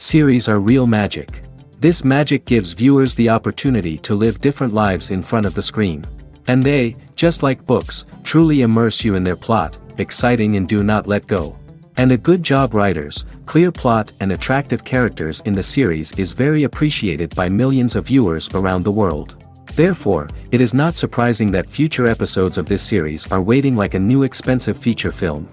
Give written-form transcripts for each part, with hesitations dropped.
Series are real magic. This magic gives viewers the opportunity to live different lives in front of the screen. And they, just like books, truly immerse you in their plot, exciting and do not let go. And a good job writers, clear plot and attractive characters in the series is very appreciated by millions of viewers around the world. Therefore, it is not surprising that future episodes of this series are waiting like a new expensive feature film.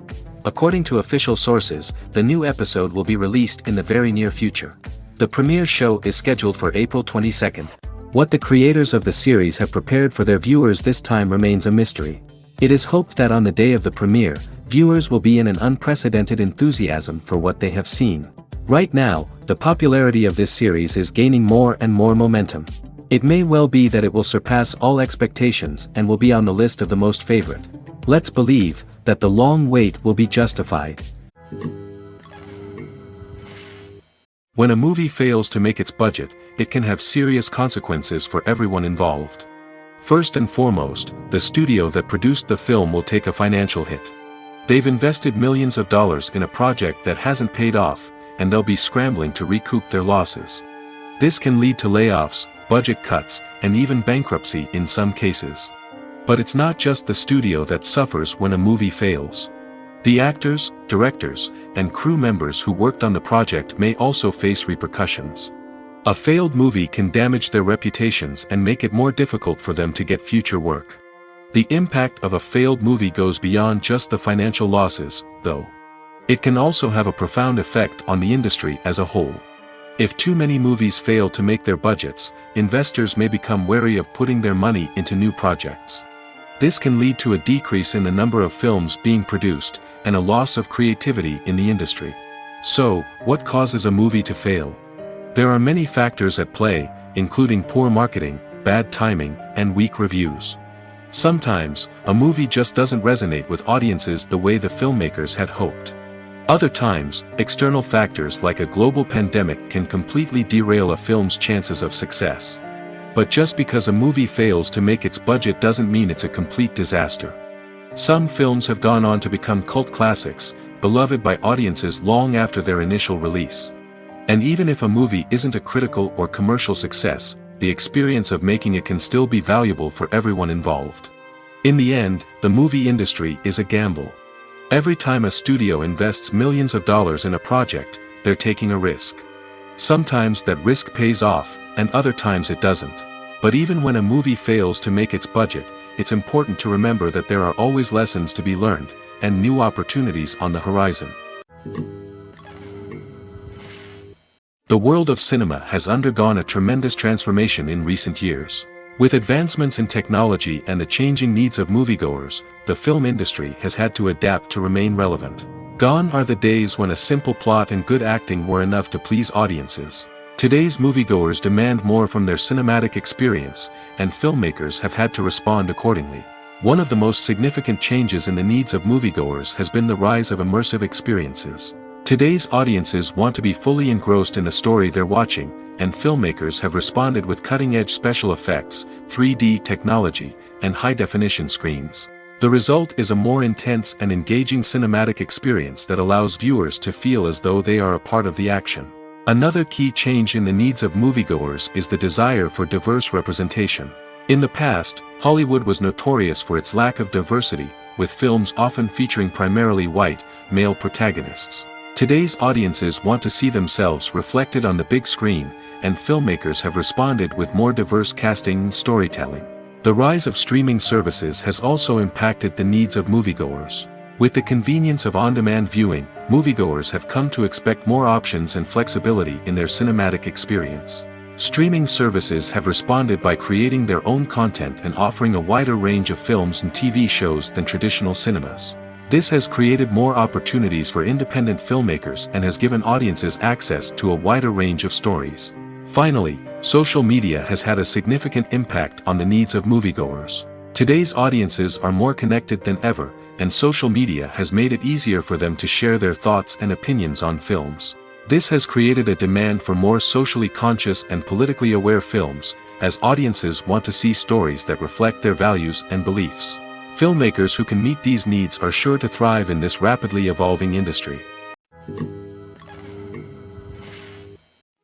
According to official sources, the new episode will be released in the very near future. The premiere show is scheduled for April 22nd. What the creators of the series have prepared for their viewers this time remains a mystery. It is hoped that on the day of the premiere, viewers will be in an unprecedented enthusiasm for what they have seen. Right now, the popularity of this series is gaining more and more momentum. It may well be that it will surpass all expectations and will be on the list of the most favorite. Let's believe that the long wait will be justified. When a movie fails to make its budget, it can have serious consequences for everyone involved. First and foremost, the studio that produced the film will take a financial hit. They've invested millions of dollars in a project that hasn't paid off, and they'll be scrambling to recoup their losses. This can lead to layoffs, budget cuts, and even bankruptcy in some cases. But it's not just the studio that suffers when a movie fails. The actors, directors, and crew members who worked on the project may also face repercussions. A failed movie can damage their reputations and make it more difficult for them to get future work. The impact of a failed movie goes beyond just the financial losses, though. It can also have a profound effect on the industry as a whole. If too many movies fail to make their budgets, investors may become wary of putting their money into new projects. This can lead to a decrease in the number of films being produced, and a loss of creativity in the industry. So, what causes a movie to fail? There are many factors at play, including poor marketing, bad timing, and weak reviews. Sometimes, a movie just doesn't resonate with audiences the way the filmmakers had hoped. Other times, external factors like a global pandemic can completely derail a film's chances of success. But just because a movie fails to make its budget doesn't mean it's a complete disaster. Some films have gone on to become cult classics, beloved by audiences long after their initial release. And even if a movie isn't a critical or commercial success, the experience of making it can still be valuable for everyone involved. In the end, the movie industry is a gamble. Every time a studio invests millions of dollars in a project, they're taking a risk. Sometimes that risk pays off, and other times it doesn't. But even when a movie fails to make its budget, it's important to remember that there are always lessons to be learned, and new opportunities on the horizon. The world of cinema has undergone a tremendous transformation in recent years. With advancements in technology and the changing needs of moviegoers, the film industry has had to adapt to remain relevant. Gone are the days when a simple plot and good acting were enough to please audiences. Today's moviegoers demand more from their cinematic experience, and filmmakers have had to respond accordingly. One of the most significant changes in the needs of moviegoers has been the rise of immersive experiences. Today's audiences want to be fully engrossed in the story they're watching, and filmmakers have responded with cutting-edge special effects, 3D technology, and high-definition screens. The result is a more intense and engaging cinematic experience that allows viewers to feel as though they are a part of the action. Another key change in the needs of moviegoers is the desire for diverse representation. In the past, Hollywood was notorious for its lack of diversity, with films often featuring primarily white, male protagonists. Today's audiences want to see themselves reflected on the big screen, and filmmakers have responded with more diverse casting and storytelling. The rise of streaming services has also impacted the needs of moviegoers. With the convenience of on-demand viewing, moviegoers have come to expect more options and flexibility in their cinematic experience. Streaming services have responded by creating their own content and offering a wider range of films and TV shows than traditional cinemas. This has created more opportunities for independent filmmakers and has given audiences access to a wider range of stories. Finally, social media has had a significant impact on the needs of moviegoers. Today's audiences are more connected than ever, and social media has made it easier for them to share their thoughts and opinions on films. This has created a demand for more socially conscious and politically aware films, as audiences want to see stories that reflect their values and beliefs. Filmmakers who can meet these needs are sure to thrive in this rapidly evolving industry.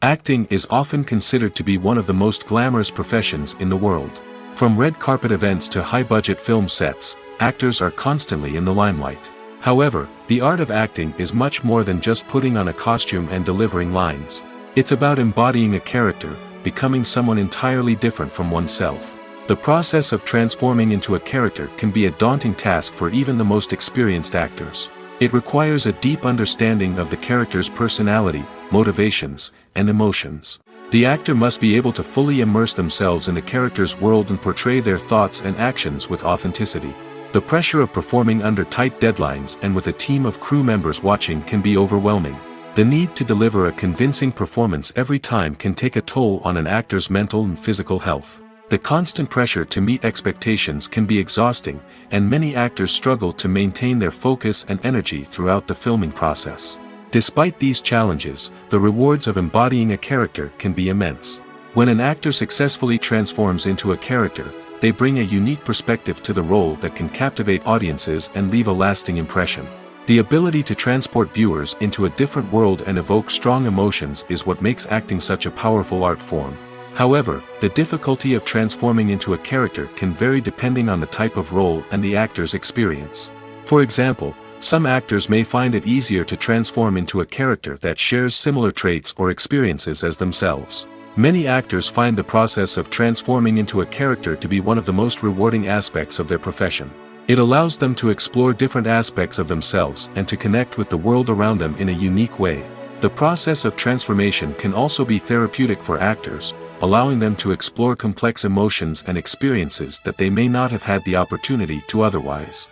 Acting is often considered to be one of the most glamorous professions in the world. From red carpet events to high-budget film sets, actors are constantly in the limelight. However, the art of acting is much more than just putting on a costume and delivering lines. It's about embodying a character, becoming someone entirely different from oneself. The process of transforming into a character can be a daunting task for even the most experienced actors. It requires a deep understanding of the character's personality, motivations, and emotions. The actor must be able to fully immerse themselves in the character's world and portray their thoughts and actions with authenticity. The pressure of performing under tight deadlines and with a team of crew members watching can be overwhelming. The need to deliver a convincing performance every time can take a toll on an actor's mental and physical health. The constant pressure to meet expectations can be exhausting, and many actors struggle to maintain their focus and energy throughout the filming process. Despite these challenges, the rewards of embodying a character can be immense. When an actor successfully transforms into a character, they bring a unique perspective to the role that can captivate audiences and leave a lasting impression. The ability to transport viewers into a different world and evoke strong emotions is what makes acting such a powerful art form. However, the difficulty of transforming into a character can vary depending on the type of role and the actor's experience. For example, some actors may find it easier to transform into a character that shares similar traits or experiences as themselves. Many actors find the process of transforming into a character to be one of the most rewarding aspects of their profession. It allows them to explore different aspects of themselves and to connect with the world around them in a unique way. The process of transformation can also be therapeutic for actors, allowing them to explore complex emotions and experiences that they may not have had the opportunity to otherwise.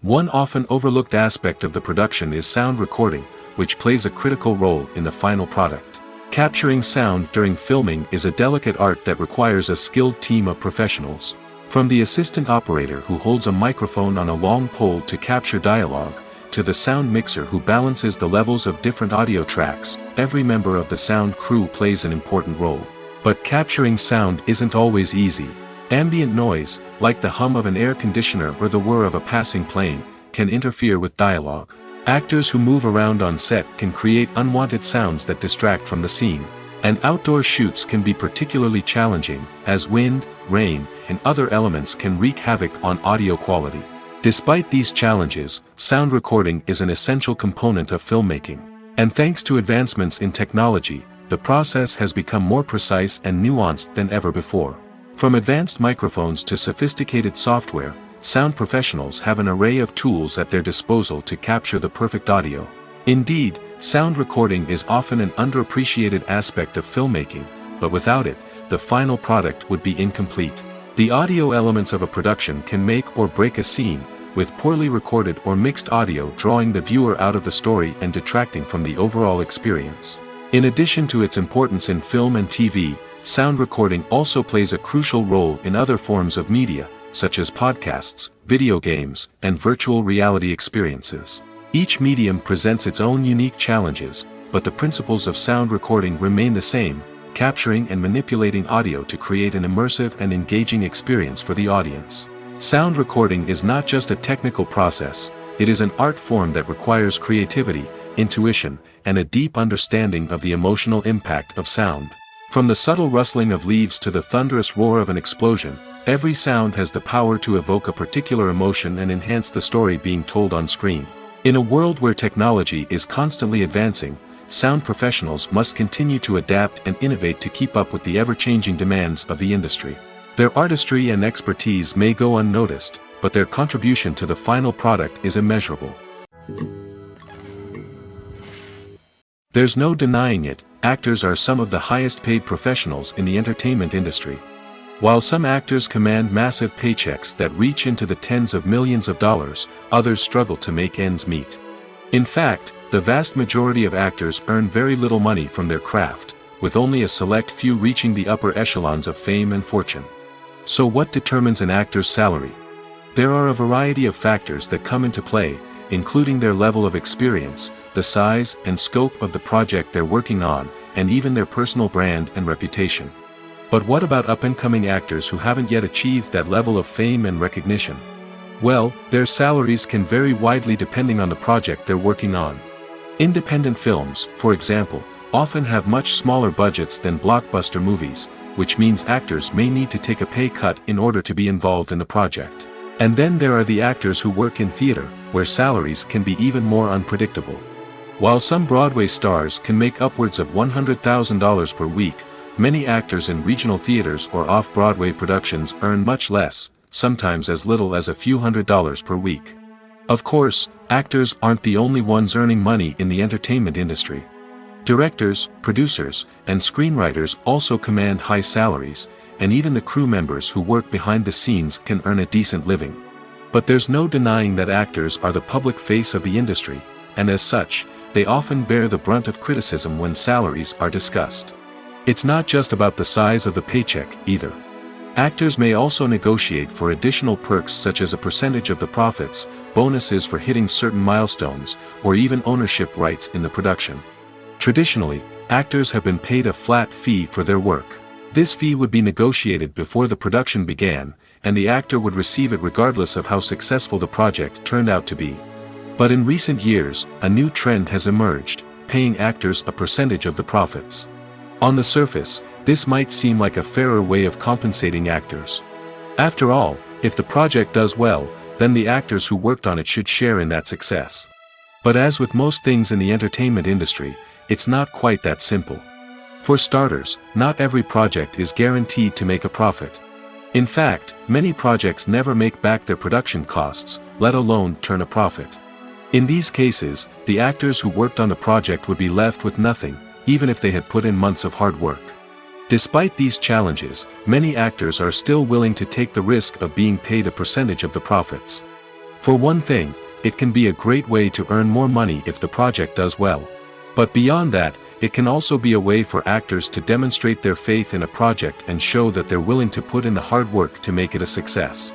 One often overlooked aspect of the production is sound recording, which plays a critical role in the final product. Capturing sound during filming is a delicate art that requires a skilled team of professionals. From the assistant operator who holds a microphone on a long pole to capture dialogue, to the sound mixer who balances the levels of different audio tracks, every member of the sound crew plays an important role. But capturing sound isn't always easy. Ambient noise, like the hum of an air conditioner or the whir of a passing plane, can interfere with dialogue. Actors who move around on set can create unwanted sounds that distract from the scene. And outdoor shoots can be particularly challenging, as wind, rain, and other elements can wreak havoc on audio quality. Despite these challenges, sound recording is an essential component of filmmaking. And thanks to advancements in technology, the process has become more precise and nuanced than ever before. From advanced microphones to sophisticated software, sound professionals have an array of tools at their disposal to capture the perfect audio. Indeed, sound recording is often an underappreciated aspect of filmmaking, but without it, the final product would be incomplete. The audio elements of a production can make or break a scene, with poorly recorded or mixed audio drawing the viewer out of the story and detracting from the overall experience. In addition to its importance in film and TV, sound recording also plays a crucial role in other forms of media, such as podcasts, video games, and virtual reality experiences. Each medium presents its own unique challenges, but the principles of sound recording remain the same, capturing and manipulating audio to create an immersive and engaging experience for the audience. Sound recording is not just a technical process, it is an art form that requires creativity, intuition, and a deep understanding of the emotional impact of sound. From the subtle rustling of leaves to the thunderous roar of an explosion, every sound has the power to evoke a particular emotion and enhance the story being told on screen. In a world where technology is constantly advancing, sound professionals must continue to adapt and innovate to keep up with the ever-changing demands of the industry. Their artistry and expertise may go unnoticed, but their contribution to the final product is immeasurable. There's no denying it, actors are some of the highest-paid professionals in the entertainment industry. While some actors command massive paychecks that reach into the tens of millions of dollars, others struggle to make ends meet. In fact, the vast majority of actors earn very little money from their craft, with only a select few reaching the upper echelons of fame and fortune. So what determines an actor's salary? There are a variety of factors that come into play, including their level of experience, the size and scope of the project they're working on, and even their personal brand and reputation. But what about up-and-coming actors who haven't yet achieved that level of fame and recognition? Well, their salaries can vary widely depending on the project they're working on. Independent films, for example, often have much smaller budgets than blockbuster movies, which means actors may need to take a pay cut in order to be involved in the project. And then there are the actors who work in theater, where salaries can be even more unpredictable. While some Broadway stars can make upwards of $100,000 per week, many actors in regional theaters or off-Broadway productions earn much less, sometimes as little as a few $100s per week. Of course, actors aren't the only ones earning money in the entertainment industry. Directors, producers, and screenwriters also command high salaries, and even the crew members who work behind the scenes can earn a decent living. But there's no denying that actors are the public face of the industry, and as such, they often bear the brunt of criticism when salaries are discussed. It's not just about the size of the paycheck, either. Actors may also negotiate for additional perks such as a percentage of the profits, bonuses for hitting certain milestones, or even ownership rights in the production. Traditionally, actors have been paid a flat fee for their work. This fee would be negotiated before the production began, and the actor would receive it regardless of how successful the project turned out to be. But in recent years, a new trend has emerged, paying actors a percentage of the profits. On the surface, this might seem like a fairer way of compensating actors. After all, if the project does well, then the actors who worked on it should share in that success. But as with most things in the entertainment industry, it's not quite that simple. For starters, not every project is guaranteed to make a profit. In fact, many projects never make back their production costs, let alone turn a profit. In these cases, the actors who worked on the project would be left with nothing, even if they had put in months of hard work. Despite these challenges, many actors are still willing to take the risk of being paid a percentage of the profits. For one thing, it can be a great way to earn more money if the project does well. But beyond that, it can also be a way for actors to demonstrate their faith in a project and show that they're willing to put in the hard work to make it a success.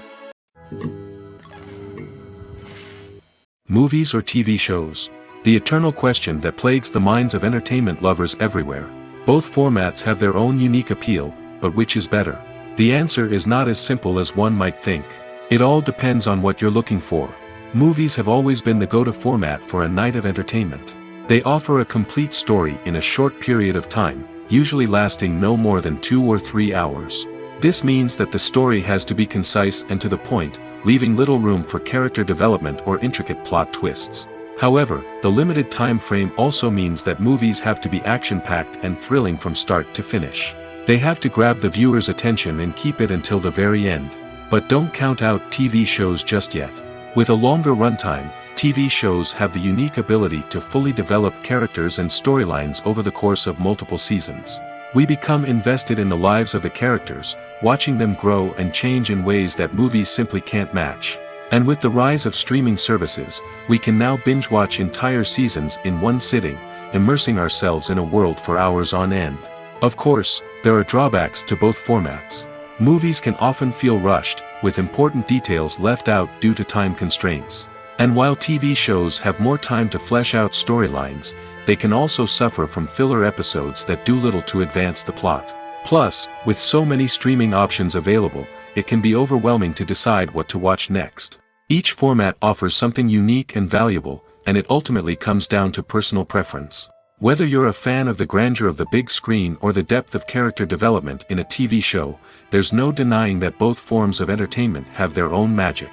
Movies or TV shows? The eternal question that plagues the minds of entertainment lovers everywhere. Both formats have their own unique appeal, but which is better? The answer is not as simple as one might think. It all depends on what you're looking for. Movies have always been the go-to format for a night of entertainment. They offer a complete story in a short period of time, usually lasting no more than 2 or 3 hours. This means that the story has to be concise and to the point, leaving little room for character development or intricate plot twists. However, the limited time frame also means that movies have to be action-packed and thrilling from start to finish. They have to grab the viewer's attention and keep it until the very end. But don't count out TV shows just yet. With a longer runtime, TV shows have the unique ability to fully develop characters and storylines over the course of multiple seasons. We become invested in the lives of the characters, watching them grow and change in ways that movies simply can't match. And with the rise of streaming services, we can now binge-watch entire seasons in one sitting, immersing ourselves in a world for hours on end. Of course, there are drawbacks to both formats. Movies can often feel rushed, with important details left out due to time constraints. And while TV shows have more time to flesh out storylines, they can also suffer from filler episodes that do little to advance the plot. Plus, with so many streaming options available, it can be overwhelming to decide what to watch next. Each format offers something unique and valuable, and it ultimately comes down to personal preference. Whether you're a fan of the grandeur of the big screen or the depth of character development in a TV show, there's no denying that both forms of entertainment have their own magic.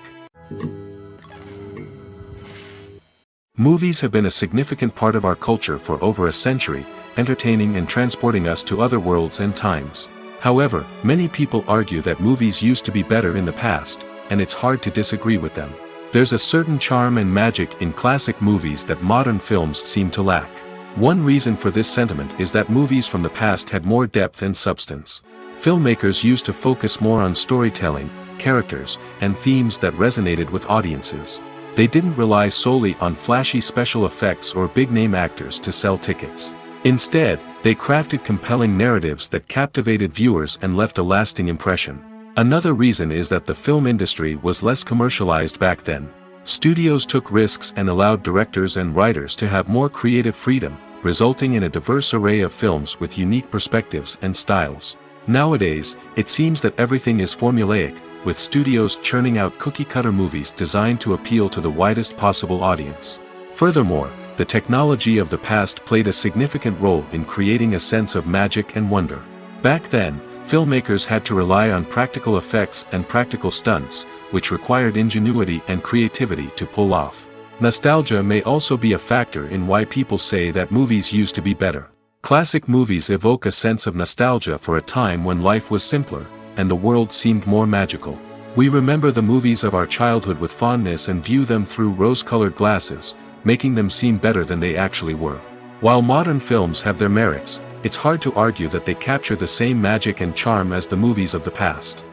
Movies have been a significant part of our culture for over a century, entertaining and transporting us to other worlds and times. However, many people argue that movies used to be better in the past, and it's hard to disagree with them. There's a certain charm and magic in classic movies that modern films seem to lack. One reason for this sentiment is that movies from the past had more depth and substance. Filmmakers used to focus more on storytelling, characters, and themes that resonated with audiences. They didn't rely solely on flashy special effects or big-name actors to sell tickets. Instead, they crafted compelling narratives that captivated viewers and left a lasting impression. Another reason is that the film industry was less commercialized back then. Studios took risks and allowed directors and writers to have more creative freedom, resulting in a diverse array of films with unique perspectives and styles. Nowadays, it seems that everything is formulaic, with studios churning out cookie-cutter movies designed to appeal to the widest possible audience. Furthermore, the technology of the past played a significant role in creating a sense of magic and wonder. Back then, filmmakers had to rely on practical effects and practical stunts, which required ingenuity and creativity to pull off. Nostalgia may also be a factor in why people say that movies used to be better. Classic movies evoke a sense of nostalgia for a time when life was simpler, and the world seemed more magical. We remember the movies of our childhood with fondness and view them through rose-colored glasses, making them seem better than they actually were. While modern films have their merits, it's hard to argue that they capture the same magic and charm as the movies of the past.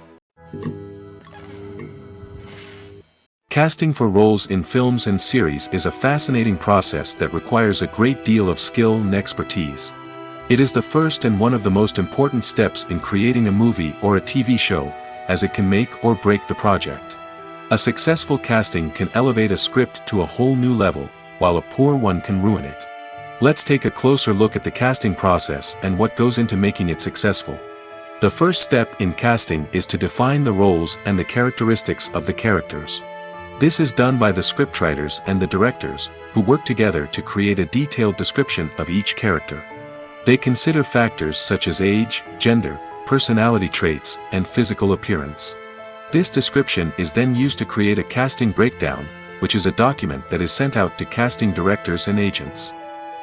Casting for roles in films and series is a fascinating process that requires a great deal of skill and expertise. It is the first and one of the most important steps in creating a movie or a TV show, as it can make or break the project. A successful casting can elevate a script to a whole new level, while a poor one can ruin it. Let's take a closer look at the casting process and what goes into making it successful. The first step in casting is to define the roles and the characteristics of the characters. This is done by the scriptwriters and the directors, who work together to create a detailed description of each character. They consider factors such as age, gender, personality traits, and physical appearance. This description is then used to create a casting breakdown, which is a document that is sent out to casting directors and agents.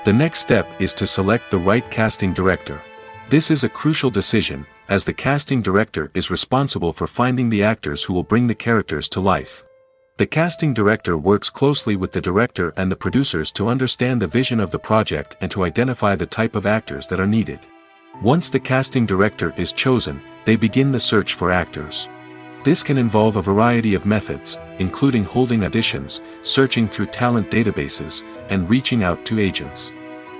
The next step is to select the right casting director. This is a crucial decision, as the casting director is responsible for finding the actors who will bring the characters to life. The casting director works closely with the director and the producers to understand the vision of the project and to identify the type of actors that are needed. Once the casting director is chosen, they begin the search for actors. This can involve a variety of methods, including holding auditions, searching through talent databases, and reaching out to agents.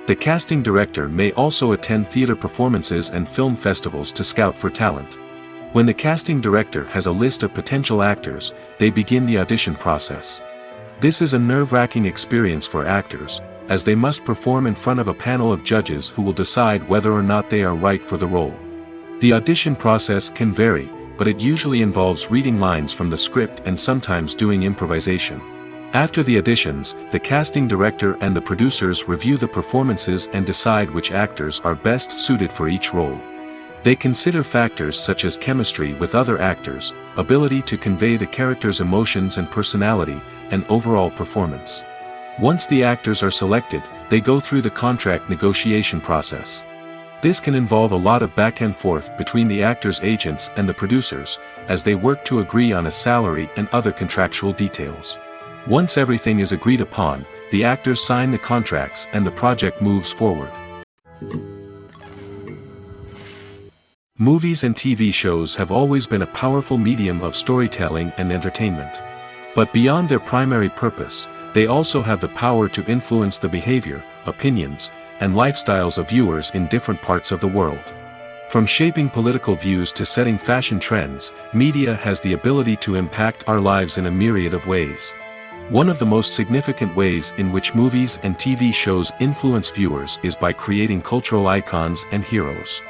The casting director may also attend theater performances and film festivals to scout for talent. When the casting director has a list of potential actors, they begin the audition process. This is a nerve-wracking experience for actors, as they must perform in front of a panel of judges who will decide whether or not they are right for the role. The audition process can vary, but it usually involves reading lines from the script and sometimes doing improvisation. After the auditions, the casting director and the producers review the performances and decide which actors are best suited for each role. They consider factors such as chemistry with other actors, ability to convey the character's emotions and personality, and overall performance. Once the actors are selected, they go through the contract negotiation process. This can involve a lot of back and forth between the actors' agents and the producers, as they work to agree on a salary and other contractual details. Once everything is agreed upon, the actors sign the contracts and the project moves forward. Movies and TV shows have always been a powerful medium of storytelling and entertainment. But beyond their primary purpose, they also have the power to influence the behavior, opinions, and lifestyles of viewers in different parts of the world. From shaping political views to setting fashion trends, media has the ability to impact our lives in a myriad of ways. One of the most significant ways in which movies and TV shows influence viewers is by creating cultural icons and heroes.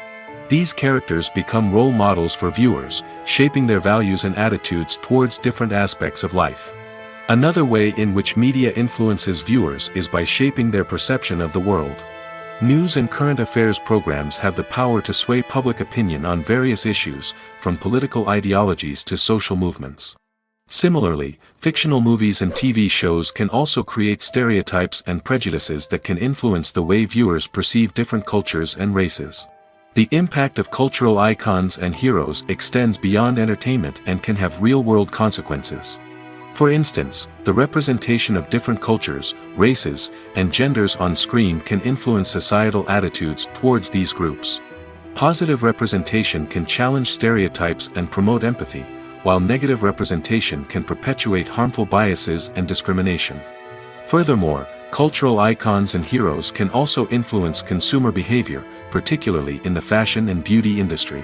These characters become role models for viewers, shaping their values and attitudes towards different aspects of life. Another way in which media influences viewers is by shaping their perception of the world. News and current affairs programs have the power to sway public opinion on various issues, from political ideologies to social movements. Similarly, fictional movies and TV shows can also create stereotypes and prejudices that can influence the way viewers perceive different cultures and races. The impact of cultural icons and heroes extends beyond entertainment and can have real-world consequences. For instance, the representation of different cultures, races, and genders on screen can influence societal attitudes towards these groups. Positive representation can challenge stereotypes and promote empathy, while negative representation can perpetuate harmful biases and discrimination. Furthermore, cultural icons and heroes can also influence consumer behavior, particularly in the fashion and beauty industry.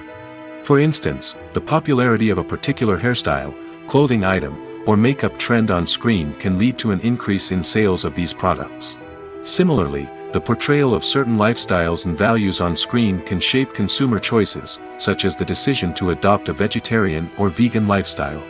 For instance, the popularity of a particular hairstyle, clothing item, or makeup trend on screen can lead to an increase in sales of these products. Similarly, the portrayal of certain lifestyles and values on screen can shape consumer choices, such as the decision to adopt a vegetarian or vegan lifestyle.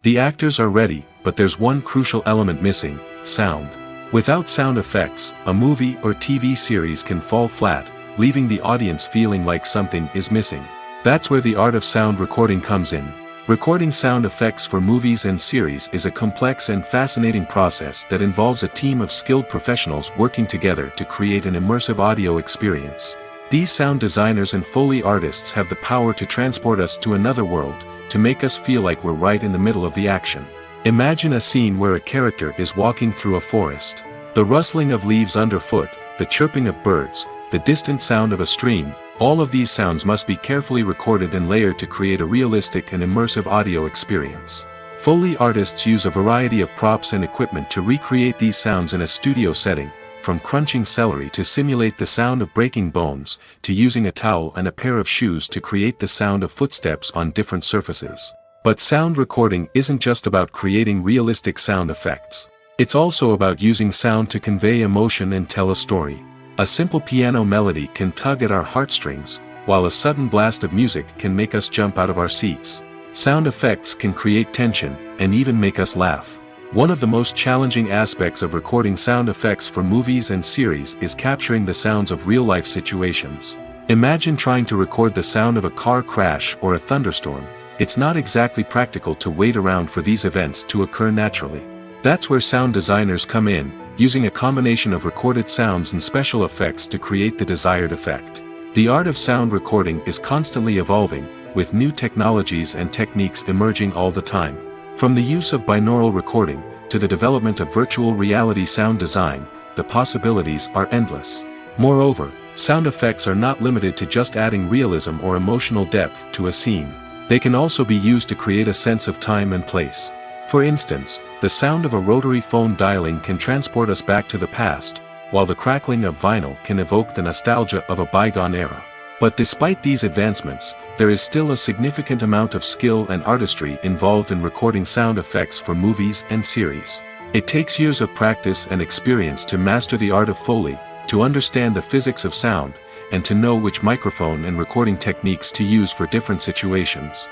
The actors are ready, but there's one crucial element missing: sound. Without sound effects, a movie or TV series can fall flat, leaving the audience feeling like something is missing. That's where the art of sound recording comes in. Recording sound effects for movies and series is a complex and fascinating process that involves a team of skilled professionals working together to create an immersive audio experience. These sound designers and Foley artists have the power to transport us to another world, to make us feel like we're right in the middle of the action. Imagine a scene where a character is walking through a forest. The rustling of leaves underfoot, the chirping of birds, the distant sound of a stream, all of these sounds must be carefully recorded and layered to create a realistic and immersive audio experience. Foley artists use a variety of props and equipment to recreate these sounds in a studio setting, from crunching celery to simulate the sound of breaking bones, to using a towel and a pair of shoes to create the sound of footsteps on different surfaces. But sound recording isn't just about creating realistic sound effects. It's also about using sound to convey emotion and tell a story. A simple piano melody can tug at our heartstrings, while a sudden blast of music can make us jump out of our seats. Sound effects can create tension, and even make us laugh. One of the most challenging aspects of recording sound effects for movies and series is capturing the sounds of real-life situations. Imagine trying to record the sound of a car crash or a thunderstorm. It's not exactly practical to wait around for these events to occur naturally. That's where sound designers come in, using a combination of recorded sounds and special effects to create the desired effect. The art of sound recording is constantly evolving, with new technologies and techniques emerging all the time. From the use of binaural recording, to the development of virtual reality sound design, the possibilities are endless. Moreover, sound effects are not limited to just adding realism or emotional depth to a scene. They can also be used to create a sense of time and place. For instance, the sound of a rotary phone dialing can transport us back to the past, while the crackling of vinyl can evoke the nostalgia of a bygone era. But despite these advancements, there is still a significant amount of skill and artistry involved in recording sound effects for movies and series. It takes years of practice and experience to master the art of Foley, to understand the physics of sound, and to know which microphone and recording techniques to use for different situations.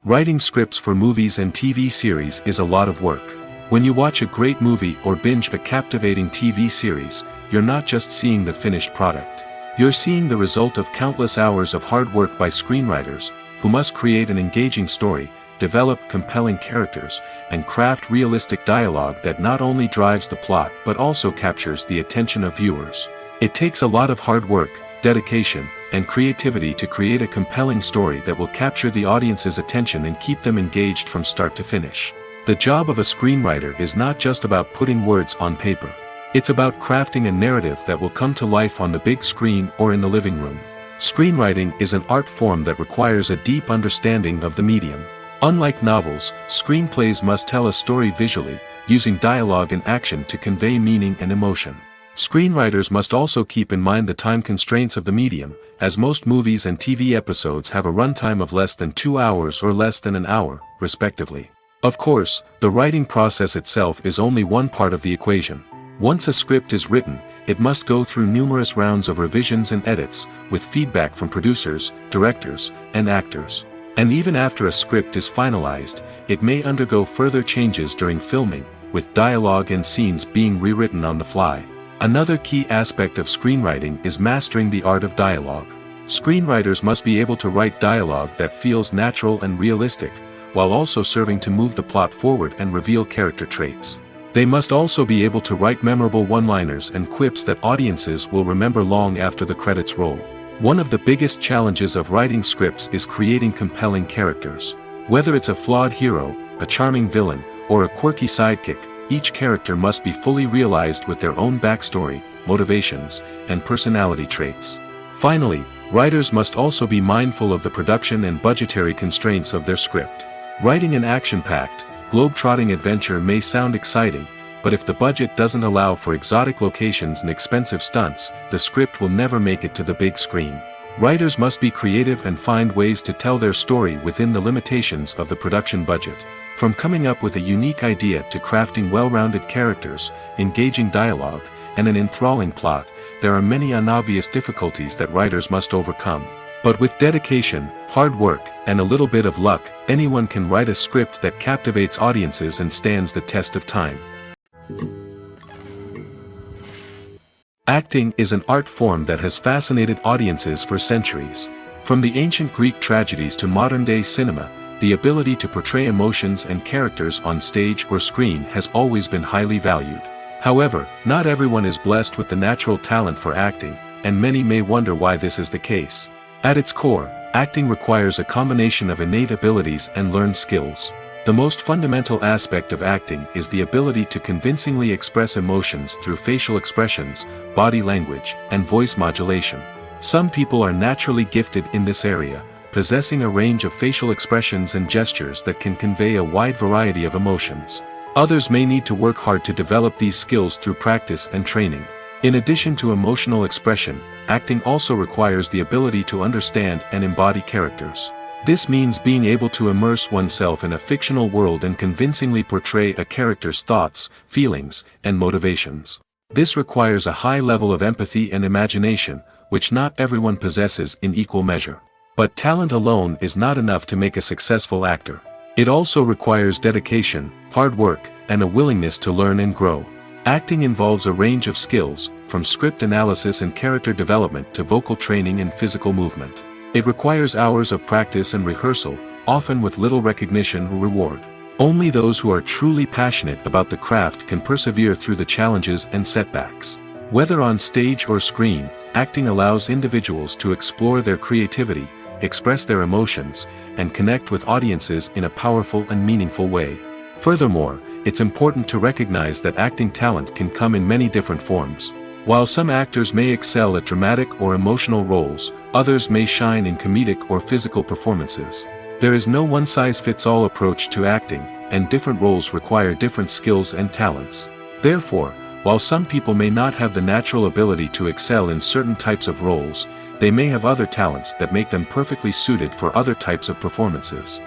Writing scripts for movies and TV series is a lot of work. When you watch a great movie or binge a captivating TV series, you're not just seeing the finished product. You're seeing the result of countless hours of hard work by screenwriters, who must create an engaging story, develop compelling characters, and craft realistic dialogue that not only drives the plot but also captures the attention of viewers. It takes a lot of hard work, dedication, and creativity to create a compelling story that will capture the audience's attention and keep them engaged from start to finish. The job of a screenwriter is not just about putting words on paper. It's about crafting a narrative that will come to life on the big screen or in the living room. Screenwriting is an art form that requires a deep understanding of the medium. Unlike novels, screenplays must tell a story visually, using dialogue and action to convey meaning and emotion. Screenwriters must also keep in mind the time constraints of the medium, as most movies and TV episodes have a runtime of less than 2 hours or less than an hour, respectively. Of course, the writing process itself is only one part of the equation. Once a script is written, it must go through numerous rounds of revisions and edits, with feedback from producers, directors, and actors. And even after a script is finalized, it may undergo further changes during filming, with dialogue and scenes being rewritten on the fly. Another key aspect of screenwriting is mastering the art of dialogue. Screenwriters must be able to write dialogue that feels natural and realistic, while also serving to move the plot forward and reveal character traits. They must also be able to write memorable one-liners and quips that audiences will remember long after the credits roll. One of the biggest challenges of writing scripts is creating compelling characters. Whether it's a flawed hero, a charming villain, or a quirky sidekick, each character must be fully realized with their own backstory, motivations, and personality traits. Finally, writers must also be mindful of the production and budgetary constraints of their script. Writing an action-packed, globe-trotting adventure may sound exciting, but if the budget doesn't allow for exotic locations and expensive stunts, the script will never make it to the big screen. Writers must be creative and find ways to tell their story within the limitations of the production budget. From coming up with a unique idea to crafting well-rounded characters, engaging dialogue, and an enthralling plot, there are many unobvious difficulties that writers must overcome. But with dedication, hard work, and a little bit of luck, anyone can write a script that captivates audiences and stands the test of time. Acting is an art form that has fascinated audiences for centuries. From the ancient Greek tragedies to modern-day cinema, the ability to portray emotions and characters on stage or screen has always been highly valued. However, not everyone is blessed with the natural talent for acting, and many may wonder why this is the case. At its core, acting requires a combination of innate abilities and learned skills. The most fundamental aspect of acting is the ability to convincingly express emotions through facial expressions, body language, and voice modulation. Some people are naturally gifted in this area, possessing a range of facial expressions and gestures that can convey a wide variety of emotions. Others may need to work hard to develop these skills through practice and training. In addition to emotional expression, acting also requires the ability to understand and embody characters. This means being able to immerse oneself in a fictional world and convincingly portray a character's thoughts, feelings, and motivations. This requires a high level of empathy and imagination, which not everyone possesses in equal measure. But talent alone is not enough to make a successful actor. It also requires dedication, hard work, and a willingness to learn and grow. Acting involves a range of skills, from script analysis and character development to vocal training and physical movement. It requires hours of practice and rehearsal, often with little recognition or reward. Only those who are truly passionate about the craft can persevere through the challenges and setbacks. Whether on stage or screen, acting allows individuals to explore their creativity, express their emotions, and connect with audiences in a powerful and meaningful way. Furthermore, it's important to recognize that acting talent can come in many different forms. While some actors may excel at dramatic or emotional roles, others may shine in comedic or physical performances. There is no one-size-fits-all approach to acting, and different roles require different skills and talents. Therefore, while some people may not have the natural ability to excel in certain types of roles, they may have other talents that make them perfectly suited for other types of performances.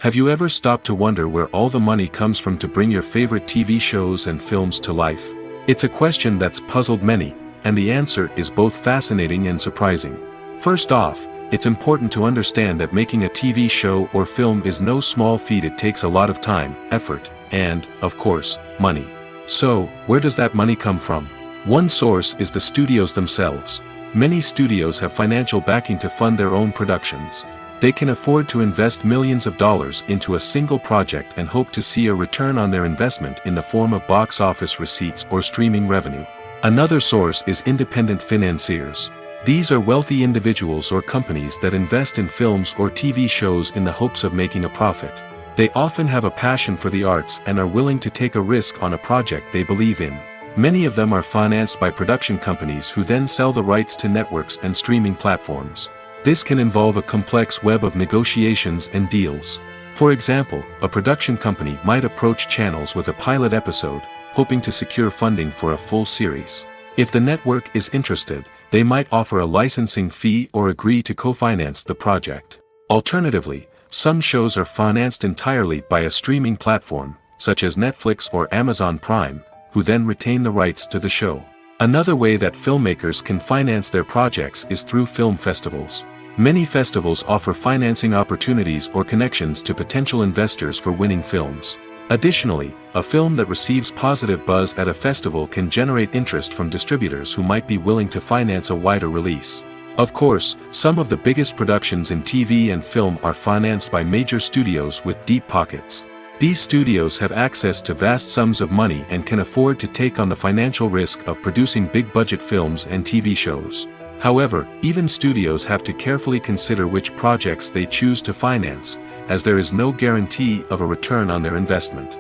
Have you ever stopped to wonder where all the money comes from to bring your favorite TV shows and films to life? It's a question that's puzzled many, and the answer is both fascinating and surprising. First off, it's important to understand that making a TV show or film is no small feat. It takes a lot of time, effort, and, of course, money. So, where does that money come from? One source is the studios themselves. Many studios have financial backing to fund their own productions. They can afford to invest millions of dollars into a single project and hope to see a return on their investment in the form of box office receipts or streaming revenue. Another source is independent financiers. These are wealthy individuals or companies that invest in films or TV shows in the hopes of making a profit. They often have a passion for the arts and are willing to take a risk on a project they believe in. Many of them are financed by production companies who then sell the rights to networks and streaming platforms. This can involve a complex web of negotiations and deals. For example, a production company might approach channels with a pilot episode, hoping to secure funding for a full series. If the network is interested, they might offer a licensing fee or agree to co-finance the project. Alternatively, some shows are financed entirely by a streaming platform, such as Netflix or Amazon Prime, who then retain the rights to the show. Another way that filmmakers can finance their projects is through film festivals. Many festivals offer financing opportunities or connections to potential investors for winning films. Additionally, a film that receives positive buzz at a festival can generate interest from distributors who might be willing to finance a wider release. Of course, some of the biggest productions in TV and film are financed by major studios with deep pockets. These studios have access to vast sums of money and can afford to take on the financial risk of producing big-budget films and TV shows. However, even studios have to carefully consider which projects they choose to finance, as there is no guarantee of a return on their investment.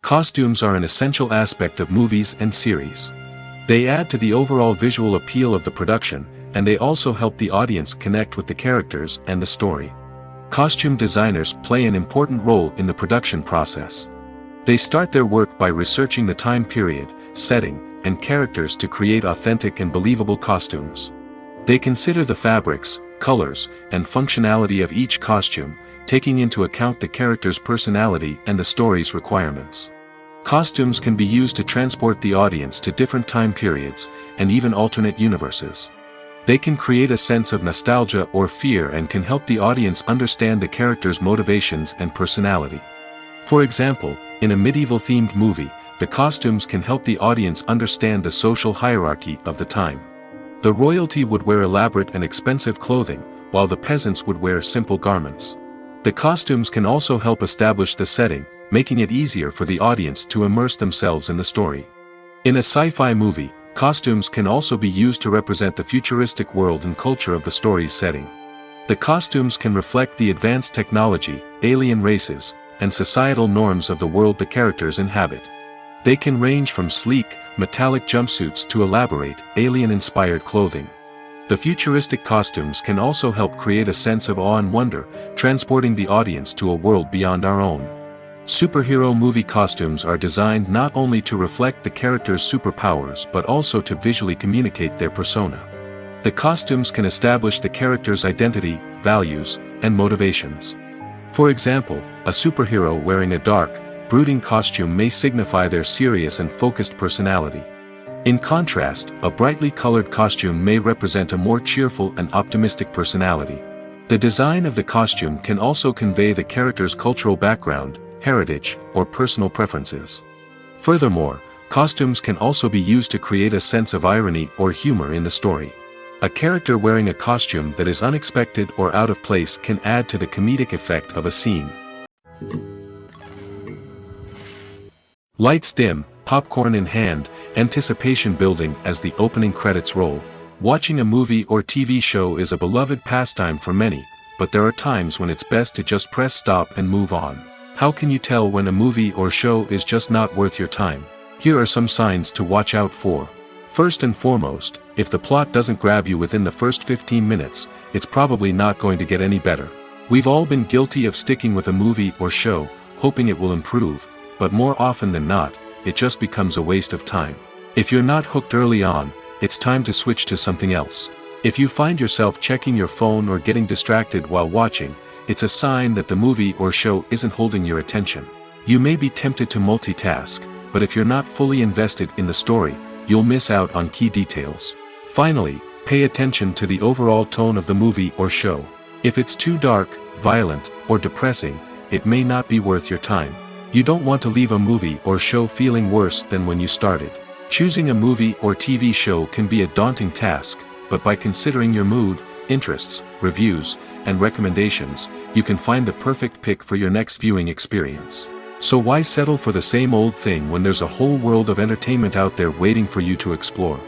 Costumes are an essential aspect of movies and series. They add to the overall visual appeal of the production, and they also help the audience connect with the characters and the story. Costume designers play an important role in the production process. They start their work by researching the time period, setting, and characters to create authentic and believable costumes. They consider the fabrics, colors, and functionality of each costume, taking into account the character's personality and the story's requirements. Costumes can be used to transport the audience to different time periods, and even alternate universes. They can create a sense of nostalgia or fear and can help the audience understand the character's motivations and personality. For example, in a medieval-themed movie, the costumes can help the audience understand the social hierarchy of the time. The royalty would wear elaborate and expensive clothing, while the peasants would wear simple garments. The costumes can also help establish the setting, making it easier for the audience to immerse themselves in the story. In a sci-fi movie, costumes can also be used to represent the futuristic world and culture of the story's setting. The costumes can reflect the advanced technology, alien races, and societal norms of the world the characters inhabit. They can range from sleek, metallic jumpsuits to elaborate, alien-inspired clothing. The futuristic costumes can also help create a sense of awe and wonder, transporting the audience to a world beyond our own. Superhero movie costumes are designed not only to reflect the character's superpowers but also to visually communicate their persona. The costumes can establish the character's identity, values, and motivations. For example, a superhero wearing a dark, brooding costume may signify their serious and focused personality. In contrast, a brightly colored costume may represent a more cheerful and optimistic personality. The design of the costume can also convey the character's cultural background, heritage, or personal preferences. Furthermore, costumes can also be used to create a sense of irony or humor in the story. A character wearing a costume that is unexpected or out of place can add to the comedic effect of a scene. Lights dim, popcorn in hand, anticipation building as the opening credits roll. Watching a movie or TV show is a beloved pastime for many, but there are times when it's best to just press stop and move on. How can you tell when a movie or show is just not worth your time? Here are some signs to watch out for. First and foremost, if the plot doesn't grab you within the first 15 minutes, it's probably not going to get any better. We've all been guilty of sticking with a movie or show, hoping it will improve, but more often than not, it just becomes a waste of time. If you're not hooked early on, it's time to switch to something else. If you find yourself checking your phone or getting distracted while watching, it's a sign that the movie or show isn't holding your attention. You may be tempted to multitask, but if you're not fully invested in the story, you'll miss out on key details. Finally, pay attention to the overall tone of the movie or show. If it's too dark, violent, or depressing, it may not be worth your time. You don't want to leave a movie or show feeling worse than when you started. Choosing a movie or TV show can be a daunting task, but by considering your mood, interests, reviews, and recommendations, you can find the perfect pick for your next viewing experience. So why settle for the same old thing when there's a whole world of entertainment out there waiting for you to explore?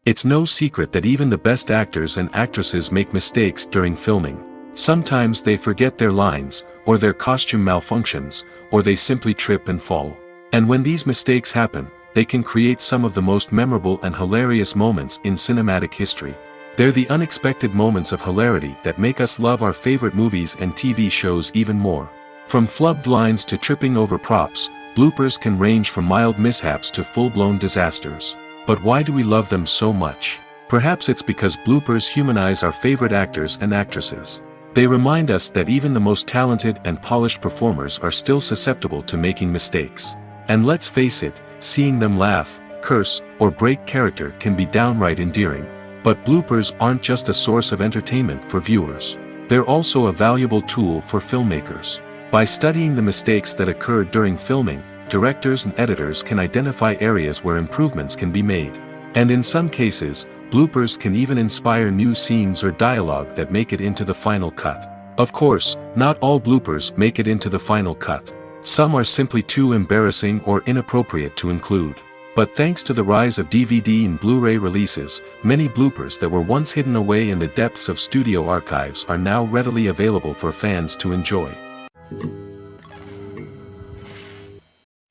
It's no secret that even the best actors and actresses make mistakes during filming. Sometimes they forget their lines, or their costume malfunctions, or they simply trip and fall. And when these mistakes happen, they can create some of the most memorable and hilarious moments in cinematic history. They're the unexpected moments of hilarity that make us love our favorite movies and TV shows even more. From flubbed lines to tripping over props, bloopers can range from mild mishaps to full-blown disasters. But why do we love them so much? Perhaps it's because bloopers humanize our favorite actors and actresses. They remind us that even the most talented and polished performers are still susceptible to making mistakes. And let's face it, seeing them laugh, curse, or break character can be downright endearing. But bloopers aren't just a source of entertainment for viewers. They're also a valuable tool for filmmakers. By studying the mistakes that occurred during filming, directors and editors can identify areas where improvements can be made. And in some cases, bloopers can even inspire new scenes or dialogue that make it into the final cut. Of course, not all bloopers make it into the final cut. Some are simply too embarrassing or inappropriate to include. But thanks to the rise of DVD and Blu-ray releases, many bloopers that were once hidden away in the depths of studio archives are now readily available for fans to enjoy.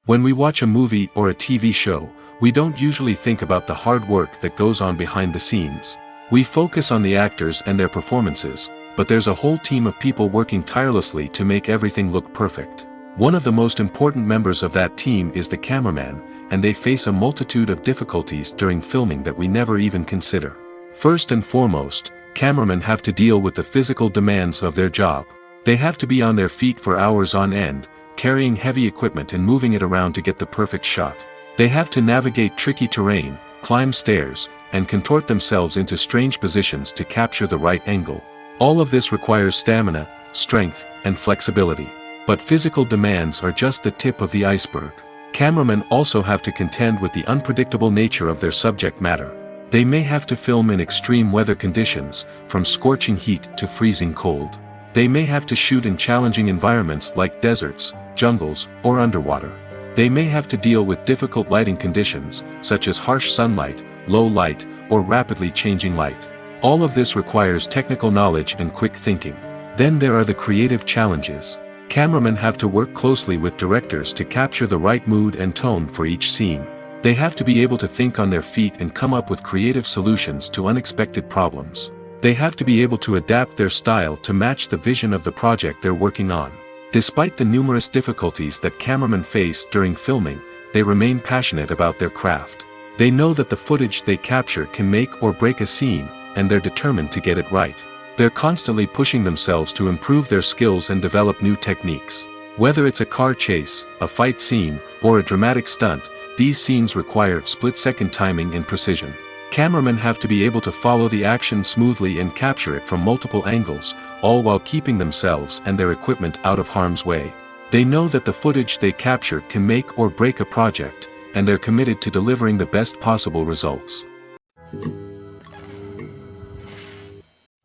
When we watch a movie or a TV show, we don't usually think about the hard work that goes on behind the scenes. We focus on the actors and their performances, but there's a whole team of people working tirelessly to make everything look perfect. One of the most important members of that team is the cameraman, and they face a multitude of difficulties during filming that we never even consider. First and foremost, cameramen have to deal with the physical demands of their job. They have to be on their feet for hours on end, carrying heavy equipment and moving it around to get the perfect shot. They have to navigate tricky terrain, climb stairs, and contort themselves into strange positions to capture the right angle. All of this requires stamina, strength, and flexibility. But physical demands are just the tip of the iceberg. Cameramen also have to contend with the unpredictable nature of their subject matter. They may have to film in extreme weather conditions, from scorching heat to freezing cold. They may have to shoot in challenging environments like deserts, jungles, or underwater. They may have to deal with difficult lighting conditions, such as harsh sunlight, low light, or rapidly changing light. All of this requires technical knowledge and quick thinking. Then there are the creative challenges. Cameramen have to work closely with directors to capture the right mood and tone for each scene. They have to be able to think on their feet and come up with creative solutions to unexpected problems. They have to be able to adapt their style to match the vision of the project they're working on. Despite the numerous difficulties that cameramen face during filming, they remain passionate about their craft. They know that the footage they capture can make or break a scene, and they're determined to get it right. They're constantly pushing themselves to improve their skills and develop new techniques. Whether it's a car chase, a fight scene, or a dramatic stunt, these scenes require split-second timing and precision. Cameramen have to be able to follow the action smoothly and capture it from multiple angles, all while keeping themselves and their equipment out of harm's way. They know that the footage they capture can make or break a project, and they're committed to delivering the best possible results.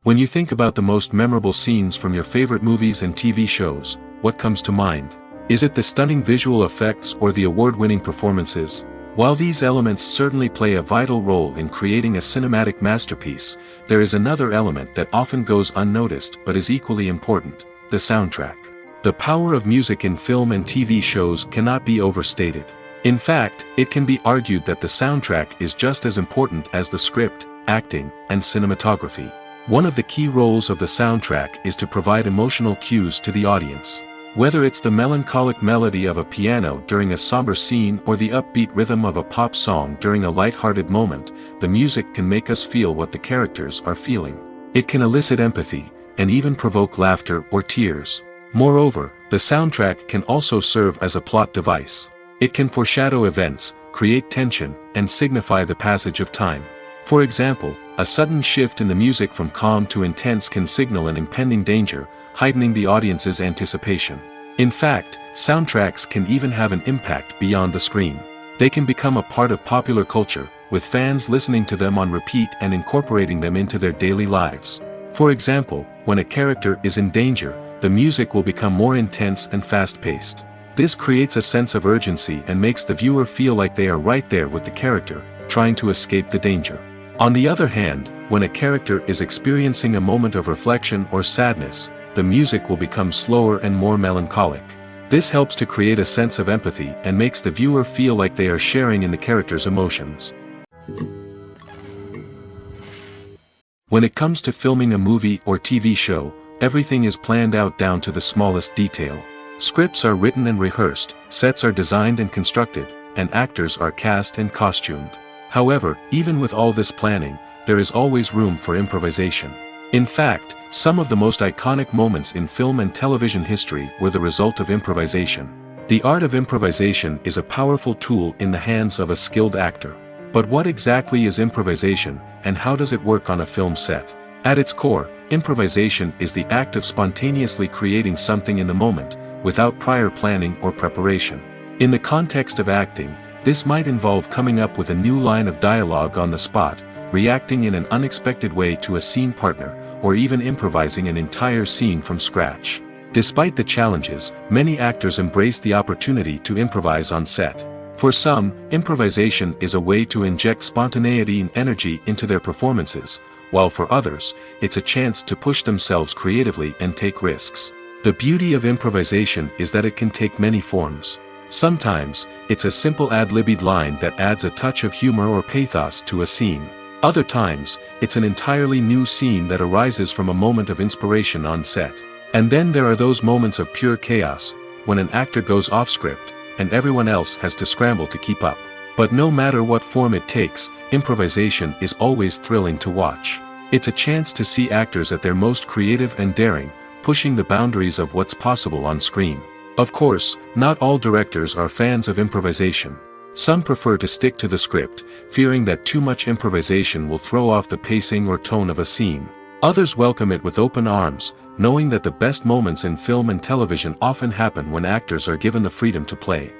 When you think about the most memorable scenes from your favorite movies and TV shows, what comes to mind? Is it the stunning visual effects or the award-winning performances? While these elements certainly play a vital role in creating a cinematic masterpiece, there is another element that often goes unnoticed but is equally important: the soundtrack. The power of music in film and TV shows cannot be overstated. In fact, it can be argued that the soundtrack is just as important as the script, acting, and cinematography. One of the key roles of the soundtrack is to provide emotional cues to the audience. Whether it's the melancholic melody of a piano during a somber scene or the upbeat rhythm of a pop song during a light-hearted moment, the music can make us feel what the characters are feeling. It can elicit empathy, and even provoke laughter or tears. Moreover, the soundtrack can also serve as a plot device. It can foreshadow events, create tension, and signify the passage of time. For example, a sudden shift in the music from calm to intense can signal an impending danger, heightening the audience's anticipation. In fact, soundtracks can even have an impact beyond the screen. They can become a part of popular culture, with fans listening to them on repeat and incorporating them into their daily lives. For example, when a character is in danger, the music will become more intense and fast-paced. This creates a sense of urgency and makes the viewer feel like they are right there with the character, trying to escape the danger. On the other hand, when a character is experiencing a moment of reflection or sadness, the music will become slower and more melancholic. This helps to create a sense of empathy and makes the viewer feel like they are sharing in the character's emotions. When it comes to filming a movie or TV show, everything is planned out down to the smallest detail. Scripts are written and rehearsed, sets are designed and constructed, and actors are cast and costumed. However, even with all this planning, there is always room for improvisation. In fact, some of the most iconic moments in film and television history were the result of improvisation. The art of improvisation is a powerful tool in the hands of a skilled actor. But what exactly is improvisation, and how does it work on a film set? At its core, improvisation is the act of spontaneously creating something in the moment, without prior planning or preparation. In the context of acting, this might involve coming up with a new line of dialogue on the spot, reacting in an unexpected way to a scene partner, or even improvising an entire scene from scratch. Despite the challenges, many actors embrace the opportunity to improvise on set. For some, improvisation is a way to inject spontaneity and energy into their performances, while for others, it's a chance to push themselves creatively and take risks. The beauty of improvisation is that it can take many forms. Sometimes, it's a simple ad-libbed line that adds a touch of humor or pathos to a scene. Other times, it's an entirely new scene that arises from a moment of inspiration on set. And then there are those moments of pure chaos, when an actor goes off script, and everyone else has to scramble to keep up. But no matter what form it takes, improvisation is always thrilling to watch. It's a chance to see actors at their most creative and daring, pushing the boundaries of what's possible on screen. Of course, not all directors are fans of improvisation. Some prefer to stick to the script, fearing that too much improvisation will throw off the pacing or tone of a scene. Others welcome it with open arms, knowing that the best moments in film and television often happen when actors are given the freedom to play.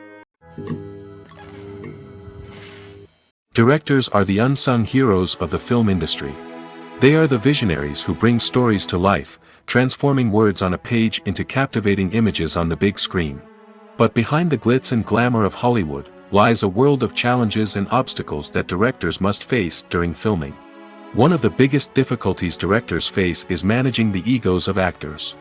Directors are the unsung heroes of the film industry. They are the visionaries who bring stories to life, transforming words on a page into captivating images on the big screen. But behind the glitz and glamour of Hollywood lies a world of challenges and obstacles that directors must face during filming. One of the biggest difficulties directors face is managing the egos of actors.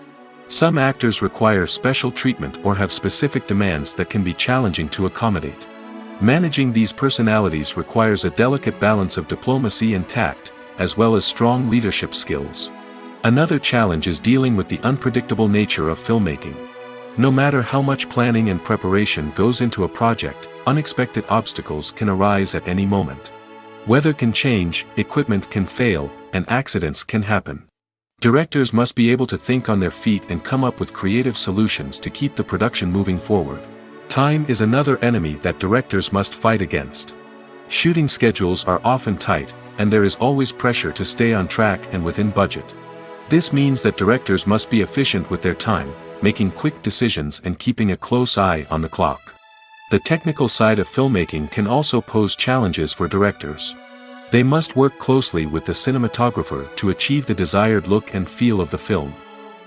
Some actors require special treatment or have specific demands that can be challenging to accommodate. Managing these personalities requires a delicate balance of diplomacy and tact, as well as strong leadership skills. Another challenge is dealing with the unpredictable nature of filmmaking. No matter how much planning and preparation goes into a project, unexpected obstacles can arise at any moment. Weather can change, equipment can fail, and accidents can happen. Directors must be able to think on their feet and come up with creative solutions to keep the production moving forward. Time is another enemy that directors must fight against. Shooting schedules are often tight, and there is always pressure to stay on track and within budget. This means that directors must be efficient with their time, making quick decisions and keeping a close eye on the clock. The technical side of filmmaking can also pose challenges for directors. They must work closely with the cinematographer to achieve the desired look and feel of the film.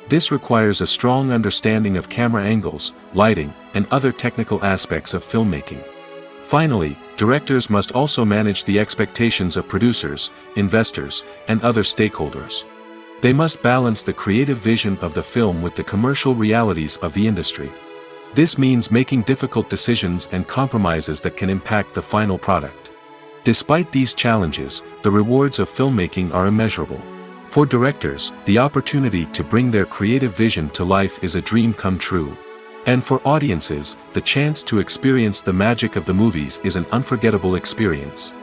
This requires a strong understanding of camera angles, lighting, and other technical aspects of filmmaking. Finally, directors must also manage the expectations of producers, investors, and other stakeholders. They must balance the creative vision of the film with the commercial realities of the industry. This means making difficult decisions and compromises that can impact the final product. Despite these challenges, the rewards of filmmaking are immeasurable. For directors, the opportunity to bring their creative vision to life is a dream come true. And for audiences, the chance to experience the magic of the movies is an unforgettable experience.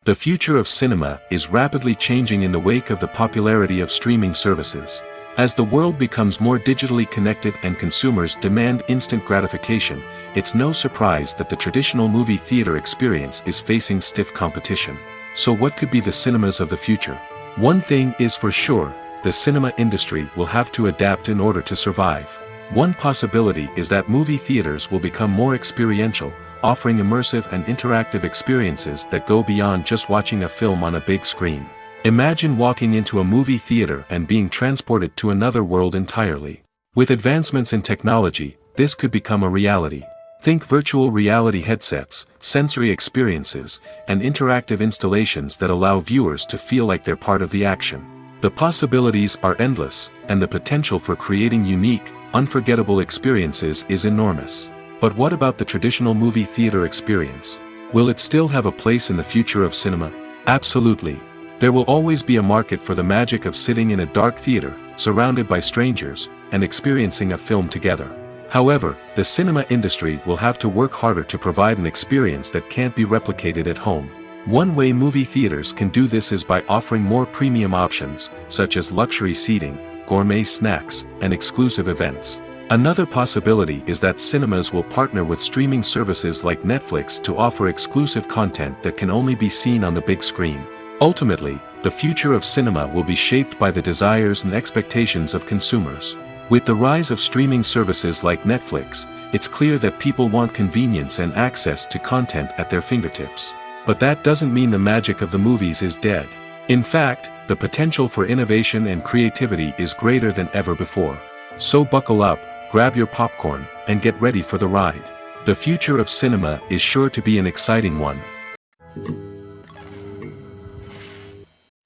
The future of cinema is rapidly changing in the wake of the popularity of streaming services. As the world becomes more digitally connected and consumers demand instant gratification, it's no surprise that the traditional movie theater experience is facing stiff competition. So what could be the cinemas of the future? One thing is for sure, the cinema industry will have to adapt in order to survive. One possibility is that movie theaters will become more experiential, offering immersive and interactive experiences that go beyond just watching a film on a big screen. Imagine walking into a movie theater and being transported to another world entirely. With advancements in technology, this could become a reality. Think virtual reality headsets, sensory experiences, and interactive installations that allow viewers to feel like they're part of the action. The possibilities are endless, and the potential for creating unique, unforgettable experiences is enormous. But what about the traditional movie theater experience? Will it still have a place in the future of cinema? Absolutely. There will always be a market for the magic of sitting in a dark theater, surrounded by strangers, and experiencing a film together. However, the cinema industry will have to work harder to provide an experience that can't be replicated at home. One way movie theaters can do this is by offering more premium options, such as luxury seating, gourmet snacks, and exclusive events. Another possibility is that cinemas will partner with streaming services like Netflix to offer exclusive content that can only be seen on the big screen. Ultimately, the future of cinema will be shaped by the desires and expectations of consumers. With the rise of streaming services like Netflix, it's clear that people want convenience and access to content at their fingertips. But that doesn't mean the magic of the movies is dead. In fact, the potential for innovation and creativity is greater than ever before. So buckle up, grab your popcorn, and get ready for the ride. The future of cinema is sure to be an exciting one.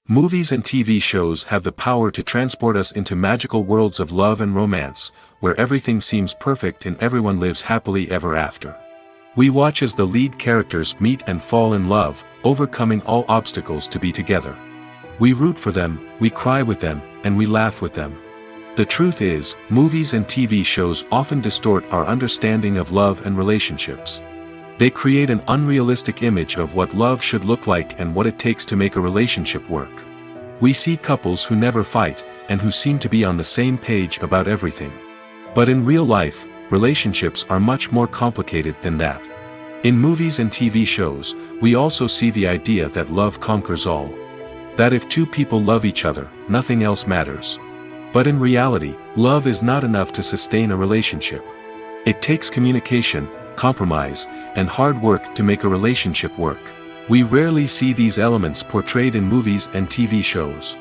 Movies and TV shows have the power to transport us into magical worlds of love and romance, where everything seems perfect and everyone lives happily ever after. We watch as the lead characters meet and fall in love, overcoming all obstacles to be together. We root for them, we cry with them, and we laugh with them. The truth is, movies and TV shows often distort our understanding of love and relationships. They create an unrealistic image of what love should look like and what it takes to make a relationship work. We see couples who never fight, and who seem to be on the same page about everything. But in real life, relationships are much more complicated than that. In movies and TV shows, we also see the idea that love conquers all. That if two people love each other, nothing else matters. But in reality, love is not enough to sustain a relationship. It takes communication, compromise, and hard work to make a relationship work. We rarely see these elements portrayed in movies and TV shows.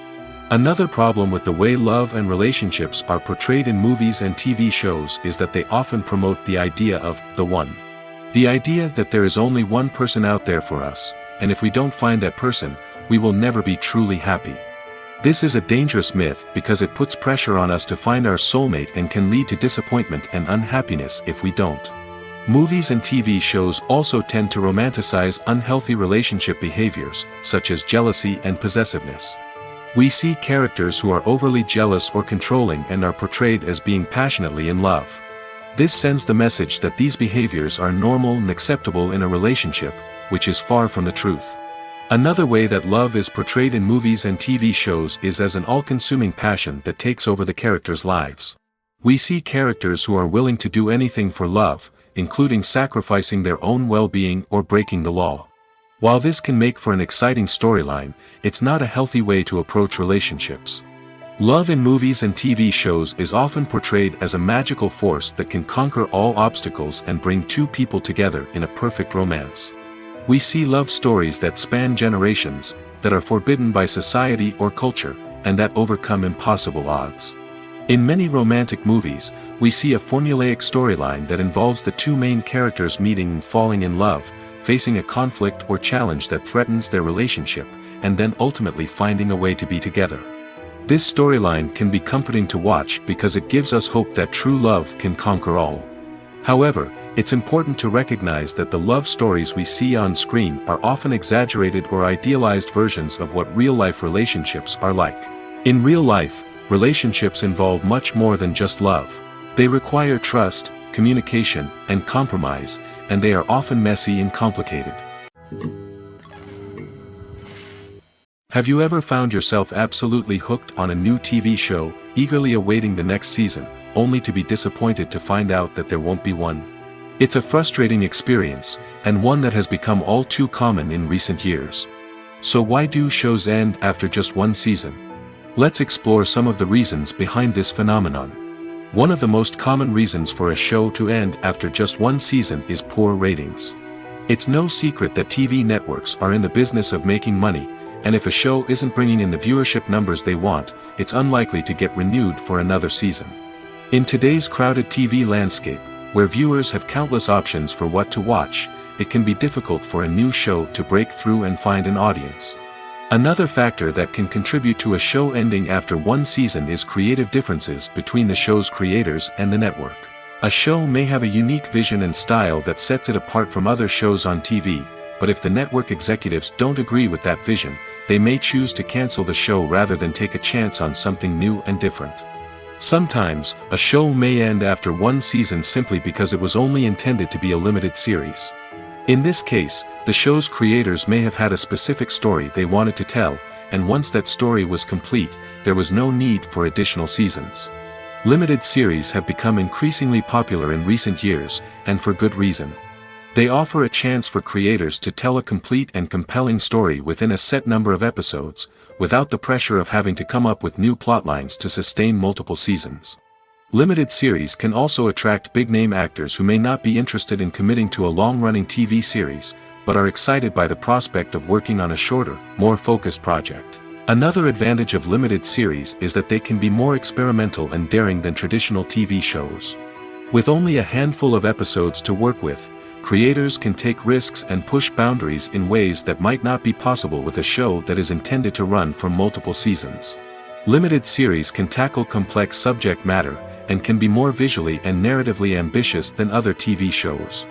Another problem with the way love and relationships are portrayed in movies and TV shows is that they often promote the idea of the one. The idea that there is only one person out there for us, and if we don't find that person, we will never be truly happy. This is a dangerous myth because it puts pressure on us to find our soulmate and can lead to disappointment and unhappiness if we don't. Movies and TV shows also tend to romanticize unhealthy relationship behaviors, such as jealousy and possessiveness. We see characters who are overly jealous or controlling and are portrayed as being passionately in love. This sends the message that these behaviors are normal and acceptable in a relationship, which is far from the truth. Another way that love is portrayed in movies and TV shows is as an all-consuming passion that takes over the characters' lives. We see characters who are willing to do anything for love, including sacrificing their own well-being or breaking the law. While this can make for an exciting storyline, it's not a healthy way to approach relationships. Love in movies and TV shows is often portrayed as a magical force that can conquer all obstacles and bring two people together in a perfect romance. We see love stories that span generations, that are forbidden by society or culture, and that overcome impossible odds. In many romantic movies, we see a formulaic storyline that involves the two main characters meeting and falling in love, facing a conflict or challenge that threatens their relationship, and then ultimately finding a way to be together. This storyline can be comforting to watch because it gives us hope that true love can conquer all. However, it's important to recognize that the love stories we see on screen are often exaggerated or idealized versions of what real-life relationships are like. In real life, relationships involve much more than just love. They require trust, communication, and compromise, and they are often messy and complicated. Have you ever found yourself absolutely hooked on a new TV show, eagerly awaiting the next season, only to be disappointed to find out that there won't be one? It's a frustrating experience, and one that has become all too common in recent years. So why do shows end after just one season? Let's explore some of the reasons behind this phenomenon. One of the most common reasons for a show to end after just one season is poor ratings. It's no secret that TV networks are in the business of making money, and if a show isn't bringing in the viewership numbers they want, it's unlikely to get renewed for another season. In today's crowded TV landscape, where viewers have countless options for what to watch, it can be difficult for a new show to break through and find an audience. Another factor that can contribute to a show ending after one season is creative differences between the show's creators and the network. A show may have a unique vision and style that sets it apart from other shows on TV, but if the network executives don't agree with that vision, they may choose to cancel the show rather than take a chance on something new and different. Sometimes, a show may end after one season simply because it was only intended to be a limited series. In this case, the show's creators may have had a specific story they wanted to tell, and once that story was complete, there was no need for additional seasons. Limited series have become increasingly popular in recent years, and for good reason. They offer a chance for creators to tell a complete and compelling story within a set number of episodes, without the pressure of having to come up with new plotlines to sustain multiple seasons. Limited series can also attract big-name actors who may not be interested in committing to a long-running TV series, but are excited by the prospect of working on a shorter, more focused project. Another advantage of limited series is that they can be more experimental and daring than traditional TV shows. With only a handful of episodes to work with, creators can take risks and push boundaries in ways that might not be possible with a show that is intended to run for multiple seasons. Limited series can tackle complex subject matter, and can be more visually and narratively ambitious than other TV shows.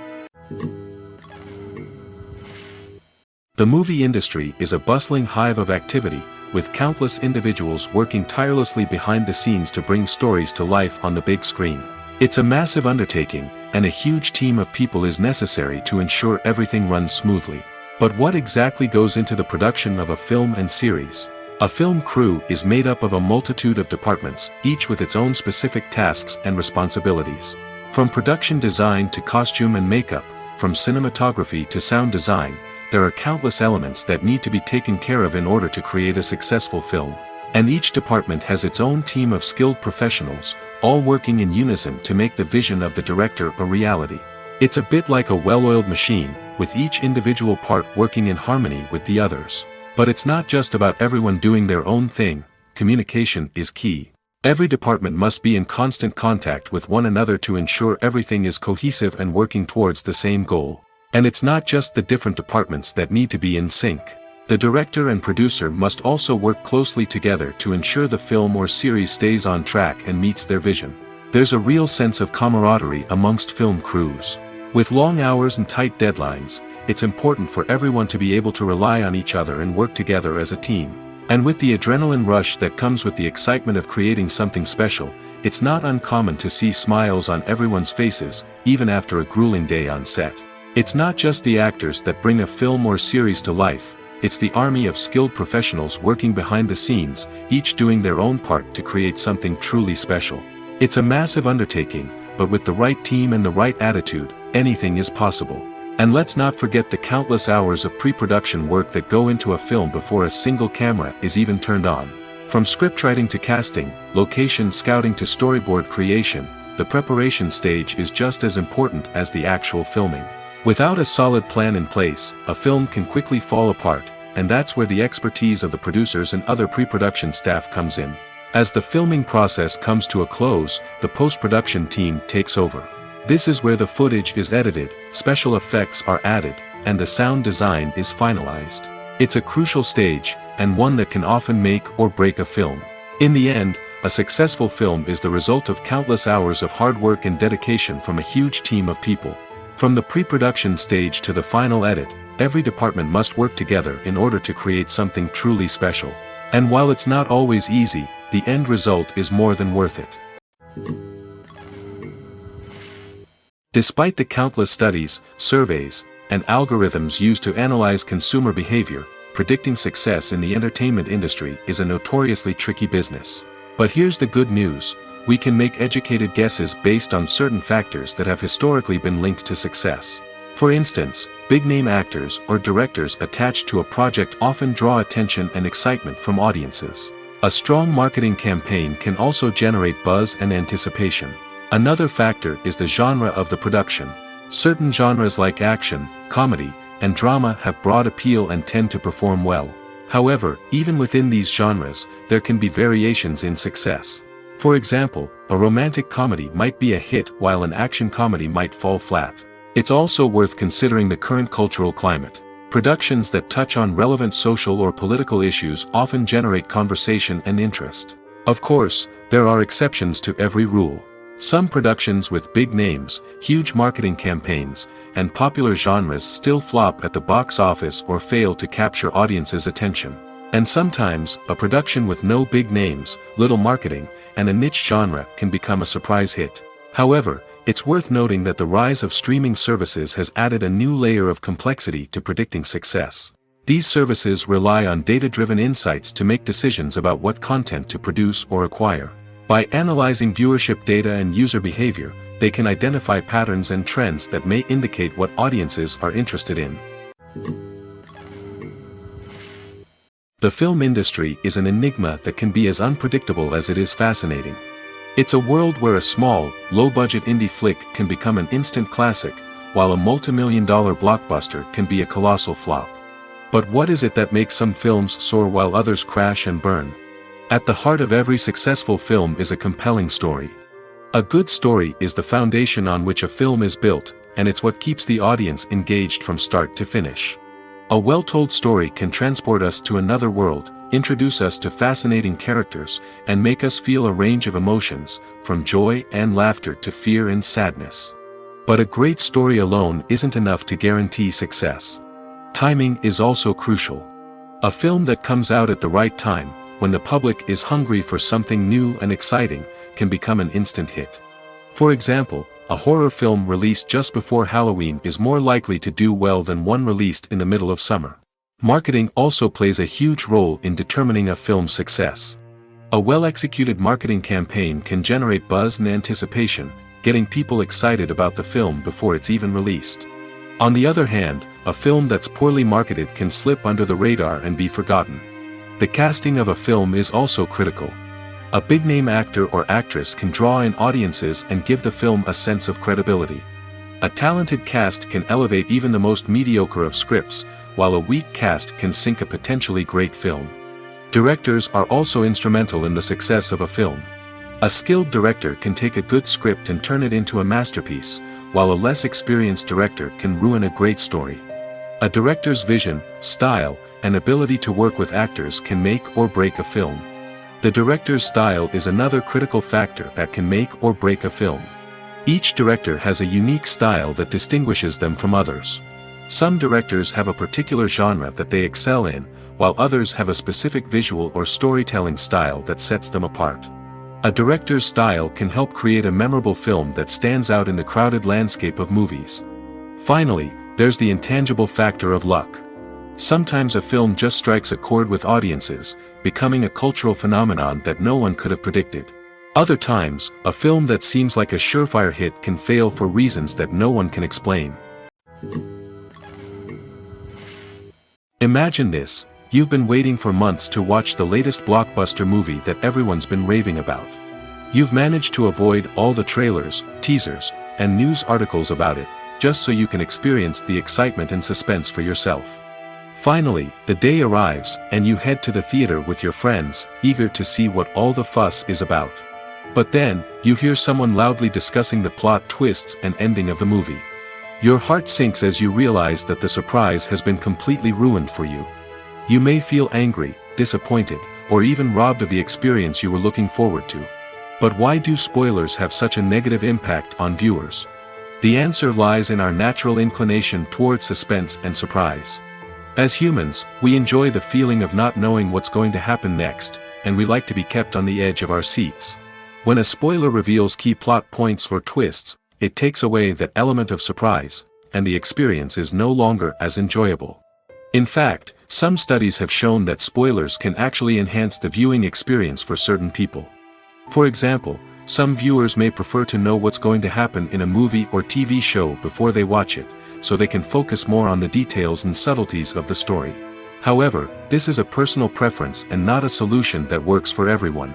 The movie industry is a bustling hive of activity, with countless individuals working tirelessly behind the scenes to bring stories to life on the big screen. It's a massive undertaking, and a huge team of people is necessary to ensure everything runs smoothly. But what exactly goes into the production of a film and series? A film crew is made up of a multitude of departments, each with its own specific tasks and responsibilities. From production design to costume and makeup, from cinematography to sound design, there are countless elements that need to be taken care of in order to create a successful film. And each department has its own team of skilled professionals, all working in unison to make the vision of the director a reality. It's a bit like a well-oiled machine, with each individual part working in harmony with the others. But it's not just about everyone doing their own thing. Communication is key. Every department must be in constant contact with one another to ensure everything is cohesive and working towards the same goal. And it's not just the different departments that need to be in sync. The director and producer must also work closely together to ensure the film or series stays on track and meets their vision. There's a real sense of camaraderie amongst film crews. With long hours and tight deadlines, it's important for everyone to be able to rely on each other and work together as a team. And with the adrenaline rush that comes with the excitement of creating something special, it's not uncommon to see smiles on everyone's faces, even after a grueling day on set. It's not just the actors that bring a film or series to life. It's the army of skilled professionals working behind the scenes, each doing their own part to create something truly special. It's a massive undertaking, but with the right team and the right attitude, anything is possible. And let's not forget the countless hours of pre-production work that go into a film before a single camera is even turned on. From scriptwriting to casting, location scouting to storyboard creation, the preparation stage is just as important as the actual filming. Without a solid plan in place, a film can quickly fall apart, and that's where the expertise of the producers and other pre-production staff comes in. As the filming process comes to a close, the post-production team takes over. This is where the footage is edited, special effects are added, and the sound design is finalized. It's a crucial stage, and one that can often make or break a film. In the end, a successful film is the result of countless hours of hard work and dedication from a huge team of people. From the pre-production stage to the final edit, every department must work together in order to create something truly special. And while it's not always easy, the end result is more than worth it. Despite the countless studies, surveys, and algorithms used to analyze consumer behavior, predicting success in the entertainment industry is a notoriously tricky business. But here's the good news. We can make educated guesses based on certain factors that have historically been linked to success. For instance, big-name actors or directors attached to a project often draw attention and excitement from audiences. A strong marketing campaign can also generate buzz and anticipation. Another factor is the genre of the production. Certain genres like action, comedy, and drama have broad appeal and tend to perform well. However, even within these genres, there can be variations in success. For example, a romantic comedy might be a hit while an action comedy might fall flat. It's also worth considering the current cultural climate. Productions that touch on relevant social or political issues often generate conversation and interest. Of course, there are exceptions to every rule. Some productions with big names, huge marketing campaigns, and popular genres still flop at the box office or fail to capture audiences' attention. And sometimes, a production with no big names, little marketing, and a niche genre can become a surprise hit. However, it's worth noting that the rise of streaming services has added a new layer of complexity to predicting success. These services rely on data-driven insights to make decisions about what content to produce or acquire. By analyzing viewership data and user behavior, they can identify patterns and trends that may indicate what audiences are interested in. The film industry is an enigma that can be as unpredictable as it is fascinating. It's a world where a small, low-budget indie flick can become an instant classic, while a multi-million-dollar blockbuster can be a colossal flop. But what is it that makes some films soar while others crash and burn? At the heart of every successful film is a compelling story. A good story is the foundation on which a film is built, and it's what keeps the audience engaged from start to finish. A well-told story can transport us to another world, introduce us to fascinating characters, and make us feel a range of emotions, from joy and laughter to fear and sadness. But a great story alone isn't enough to guarantee success. Timing is also crucial. A film that comes out at the right time, when the public is hungry for something new and exciting, can become an instant hit. For example, a horror film released just before Halloween is more likely to do well than one released in the middle of summer. Marketing also plays a huge role in determining a film's success. A well-executed marketing campaign can generate buzz and anticipation, getting people excited about the film before it's even released. On the other hand, a film that's poorly marketed can slip under the radar and be forgotten. The casting of a film is also critical. A big-name actor or actress can draw in audiences and give the film a sense of credibility. A talented cast can elevate even the most mediocre of scripts, while a weak cast can sink a potentially great film. Directors are also instrumental in the success of a film. A skilled director can take a good script and turn it into a masterpiece, while a less experienced director can ruin a great story. A director's vision, style, and ability to work with actors can make or break a film. The director's style is another critical factor that can make or break a film. Each director has a unique style that distinguishes them from others. Some directors have a particular genre that they excel in, while others have a specific visual or storytelling style that sets them apart. A director's style can help create a memorable film that stands out in the crowded landscape of movies. Finally, there's the intangible factor of luck. Sometimes a film just strikes a chord with audiences, becoming a cultural phenomenon that no one could have predicted. Other times, a film that seems like a surefire hit can fail for reasons that no one can explain. Imagine this: you've been waiting for months to watch the latest blockbuster movie that everyone's been raving about. You've managed to avoid all the trailers, teasers, and news articles about it, just so you can experience the excitement and suspense for yourself. Finally, the day arrives, and you head to the theater with your friends, eager to see what all the fuss is about. But then, you hear someone loudly discussing the plot twists and ending of the movie. Your heart sinks as you realize that the surprise has been completely ruined for you. You may feel angry, disappointed, or even robbed of the experience you were looking forward to. But why do spoilers have such a negative impact on viewers? The answer lies in our natural inclination towards suspense and surprise. As humans, we enjoy the feeling of not knowing what's going to happen next, and we like to be kept on the edge of our seats. When a spoiler reveals key plot points or twists, it takes away that element of surprise, and the experience is no longer as enjoyable. In fact, some studies have shown that spoilers can actually enhance the viewing experience for certain people. For example, some viewers may prefer to know what's going to happen in a movie or TV show before they watch it, so they can focus more on the details and subtleties of the story. However, this is a personal preference and not a solution that works for everyone.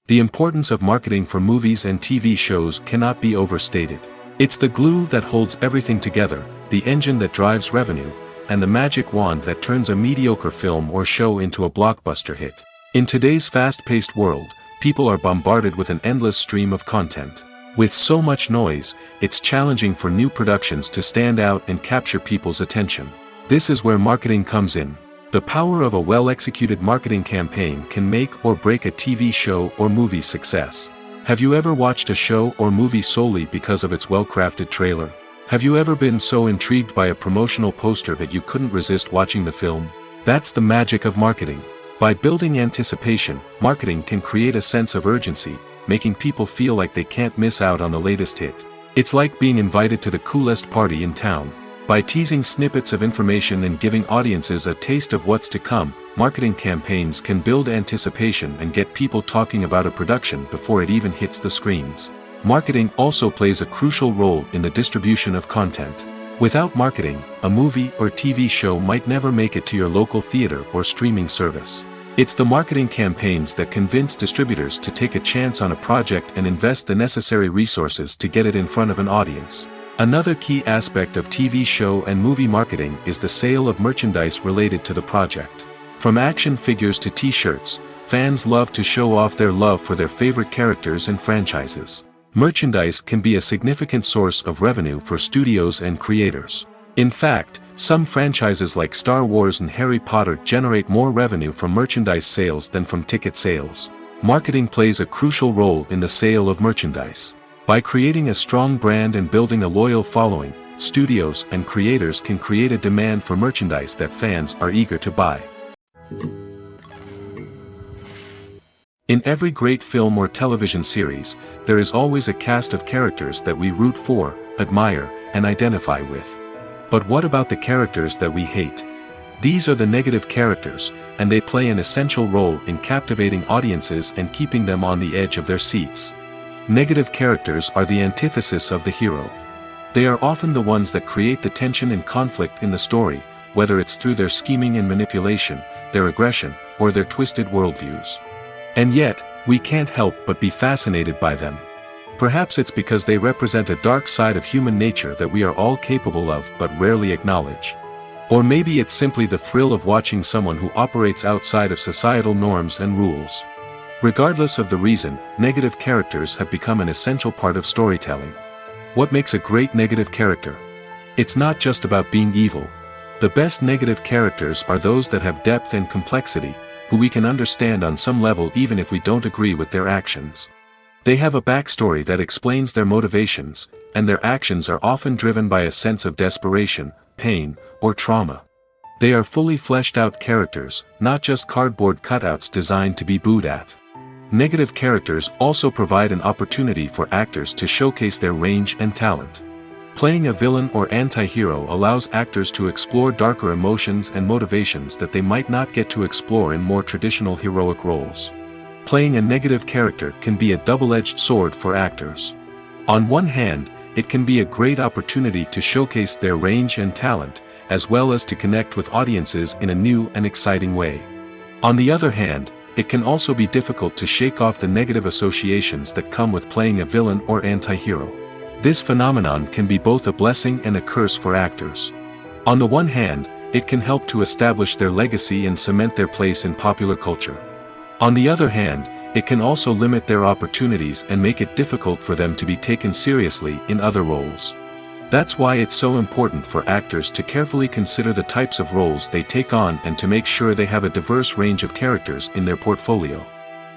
The importance of marketing for movies and TV shows cannot be overstated. It's the glue that holds everything together, the engine that drives revenue, and the magic wand that turns a mediocre film or show into a blockbuster hit. In today's fast-paced world, people are bombarded with an endless stream of content. With so much noise, it's challenging for new productions to stand out and capture people's attention. This is where marketing comes in. The power of a well-executed marketing campaign can make or break a TV show or movie's success. Have you ever watched a show or movie solely because of its well-crafted trailer? Have you ever been so intrigued by a promotional poster that you couldn't resist watching the film? That's the magic of marketing. By building anticipation, marketing can create a sense of urgency, making people feel like they can't miss out on the latest hit. It's like being invited to the coolest party in town. By teasing snippets of information and giving audiences a taste of what's to come, marketing campaigns can build anticipation and get people talking about a production before it even hits the screens. Marketing also plays a crucial role in the distribution of content. Without marketing, a movie or TV show might never make it to your local theater or streaming service. It's the marketing campaigns that convince distributors to take a chance on a project and invest the necessary resources to get it in front of an audience. Another key aspect of TV show and movie marketing is the sale of merchandise related to the project. From action figures to t-shirts, fans love to show off their love for their favorite characters and franchises. Merchandise can be a significant source of revenue for studios and creators. In fact, some franchises like Star Wars and Harry Potter generate more revenue from merchandise sales than from ticket sales. Marketing plays a crucial role in the sale of merchandise. By creating a strong brand and building a loyal following, studios and creators can create a demand for merchandise that fans are eager to buy. In every great film or television series, there is always a cast of characters that we root for, admire, and identify with. But what about the characters that we hate? These are the negative characters, and they play an essential role in captivating audiences and keeping them on the edge of their seats. Negative characters are the antithesis of the hero. They are often the ones that create the tension and conflict in the story, whether it's through their scheming and manipulation, their aggression, or their twisted worldviews. And yet, we can't help but be fascinated by them. Perhaps it's because they represent a dark side of human nature that we are all capable of but rarely acknowledge. Or maybe it's simply the thrill of watching someone who operates outside of societal norms and rules. Regardless of the reason, negative characters have become an essential part of storytelling. What makes a great negative character? It's not just about being evil. The best negative characters are those that have depth and complexity, who we can understand on some level even if we don't agree with their actions. They have a backstory that explains their motivations, and their actions are often driven by a sense of desperation, pain, or trauma. They are fully fleshed out characters, not just cardboard cutouts designed to be booed at. Negative characters also provide an opportunity for actors to showcase their range and talent. Playing a villain or anti-hero allows actors to explore darker emotions and motivations that they might not get to explore in more traditional heroic roles. Playing a negative character can be a double-edged sword for actors. On one hand, it can be a great opportunity to showcase their range and talent, as well as to connect with audiences in a new and exciting way. On the other hand, it can also be difficult to shake off the negative associations that come with playing a villain or anti-hero. This phenomenon can be both a blessing and a curse for actors. On the one hand, it can help to establish their legacy and cement their place in popular culture. On the other hand, it can also limit their opportunities and make it difficult for them to be taken seriously in other roles. That's why it's so important for actors to carefully consider the types of roles they take on and to make sure they have a diverse range of characters in their portfolio.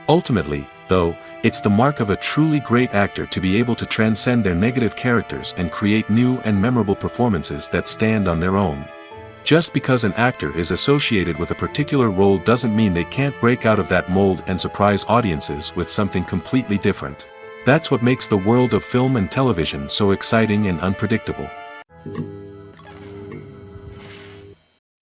Ultimately, though, it's the mark of a truly great actor to be able to transcend their negative characters and create new and memorable performances that stand on their own. Just because an actor is associated with a particular role doesn't mean they can't break out of that mold and surprise audiences with something completely different. That's what makes the world of film and television so exciting and unpredictable.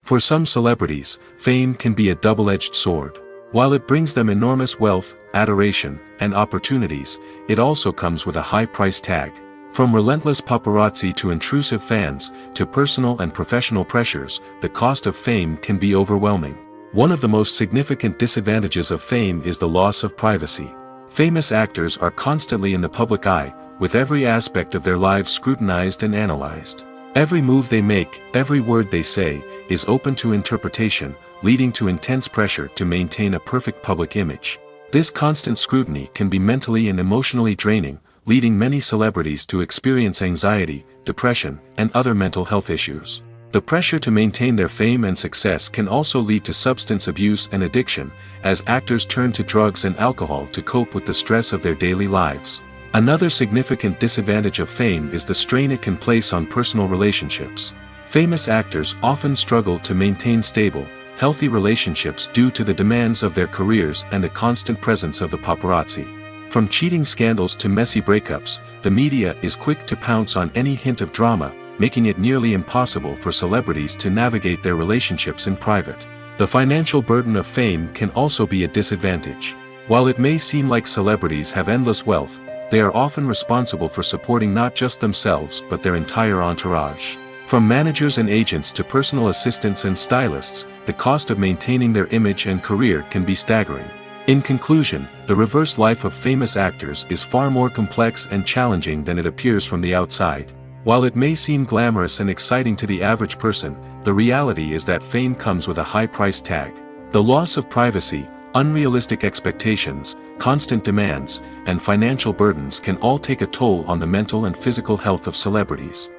For some celebrities, fame can be a double-edged sword. While it brings them enormous wealth, adoration, and opportunities, it also comes with a high price tag. From relentless paparazzi to intrusive fans, to personal and professional pressures, the cost of fame can be overwhelming. One of the most significant disadvantages of fame is the loss of privacy. Famous actors are constantly in the public eye, with every aspect of their lives scrutinized and analyzed. Every move they make, every word they say, is open to interpretation, leading to intense pressure to maintain a perfect public image. This constant scrutiny can be mentally and emotionally draining, leading many celebrities to experience anxiety, depression, and other mental health issues. The pressure to maintain their fame and success can also lead to substance abuse and addiction, as actors turn to drugs and alcohol to cope with the stress of their daily lives. Another significant disadvantage of fame is the strain it can place on personal relationships. Famous actors often struggle to maintain stable, healthy relationships due to the demands of their careers and the constant presence of the paparazzi. From cheating scandals to messy breakups, the media is quick to pounce on any hint of drama, making it nearly impossible for celebrities to navigate their relationships in private. The financial burden of fame can also be a disadvantage. While it may seem like celebrities have endless wealth, they are often responsible for supporting not just themselves but their entire entourage. From managers and agents to personal assistants and stylists, the cost of maintaining their image and career can be staggering. In conclusion, the reverse life of famous actors is far more complex and challenging than it appears from the outside. While it may seem glamorous and exciting to the average person, the reality is that fame comes with a high price tag. The loss of privacy, unrealistic expectations, constant demands, and financial burdens can all take a toll on the mental and physical health of celebrities.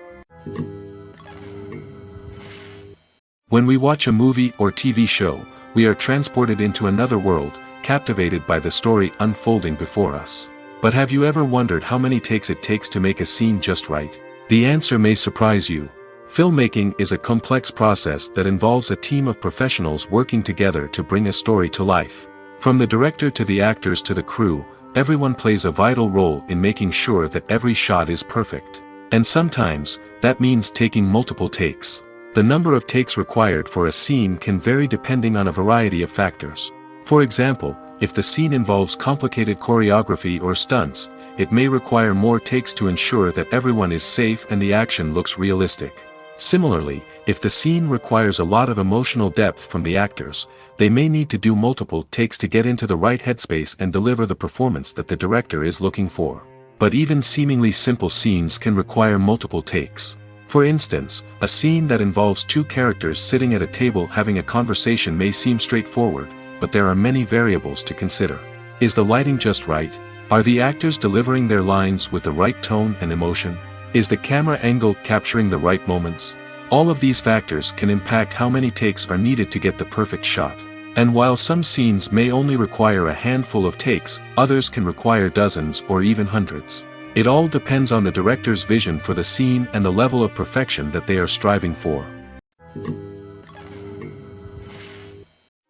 When we watch a movie or TV show, we are transported into another world, captivated by the story unfolding before us. But have you ever wondered how many takes it takes to make a scene just right? The answer may surprise you. Filmmaking is a complex process that involves a team of professionals working together to bring a story to life. From the director to the actors to the crew, everyone plays a vital role in making sure that every shot is perfect. And sometimes, that means taking multiple takes. The number of takes required for a scene can vary depending on a variety of factors. For example, if the scene involves complicated choreography or stunts, it may require more takes to ensure that everyone is safe and the action looks realistic. Similarly, if the scene requires a lot of emotional depth from the actors, they may need to do multiple takes to get into the right headspace and deliver the performance that the director is looking for. But even seemingly simple scenes can require multiple takes. For instance, a scene that involves two characters sitting at a table having a conversation may seem straightforward, but there are many variables to consider. Is the lighting just right? Are the actors delivering their lines with the right tone and emotion? Is the camera angle capturing the right moments? All of these factors can impact how many takes are needed to get the perfect shot. And while some scenes may only require a handful of takes, others can require dozens or even hundreds. It all depends on the director's vision for the scene and the level of perfection that they are striving for.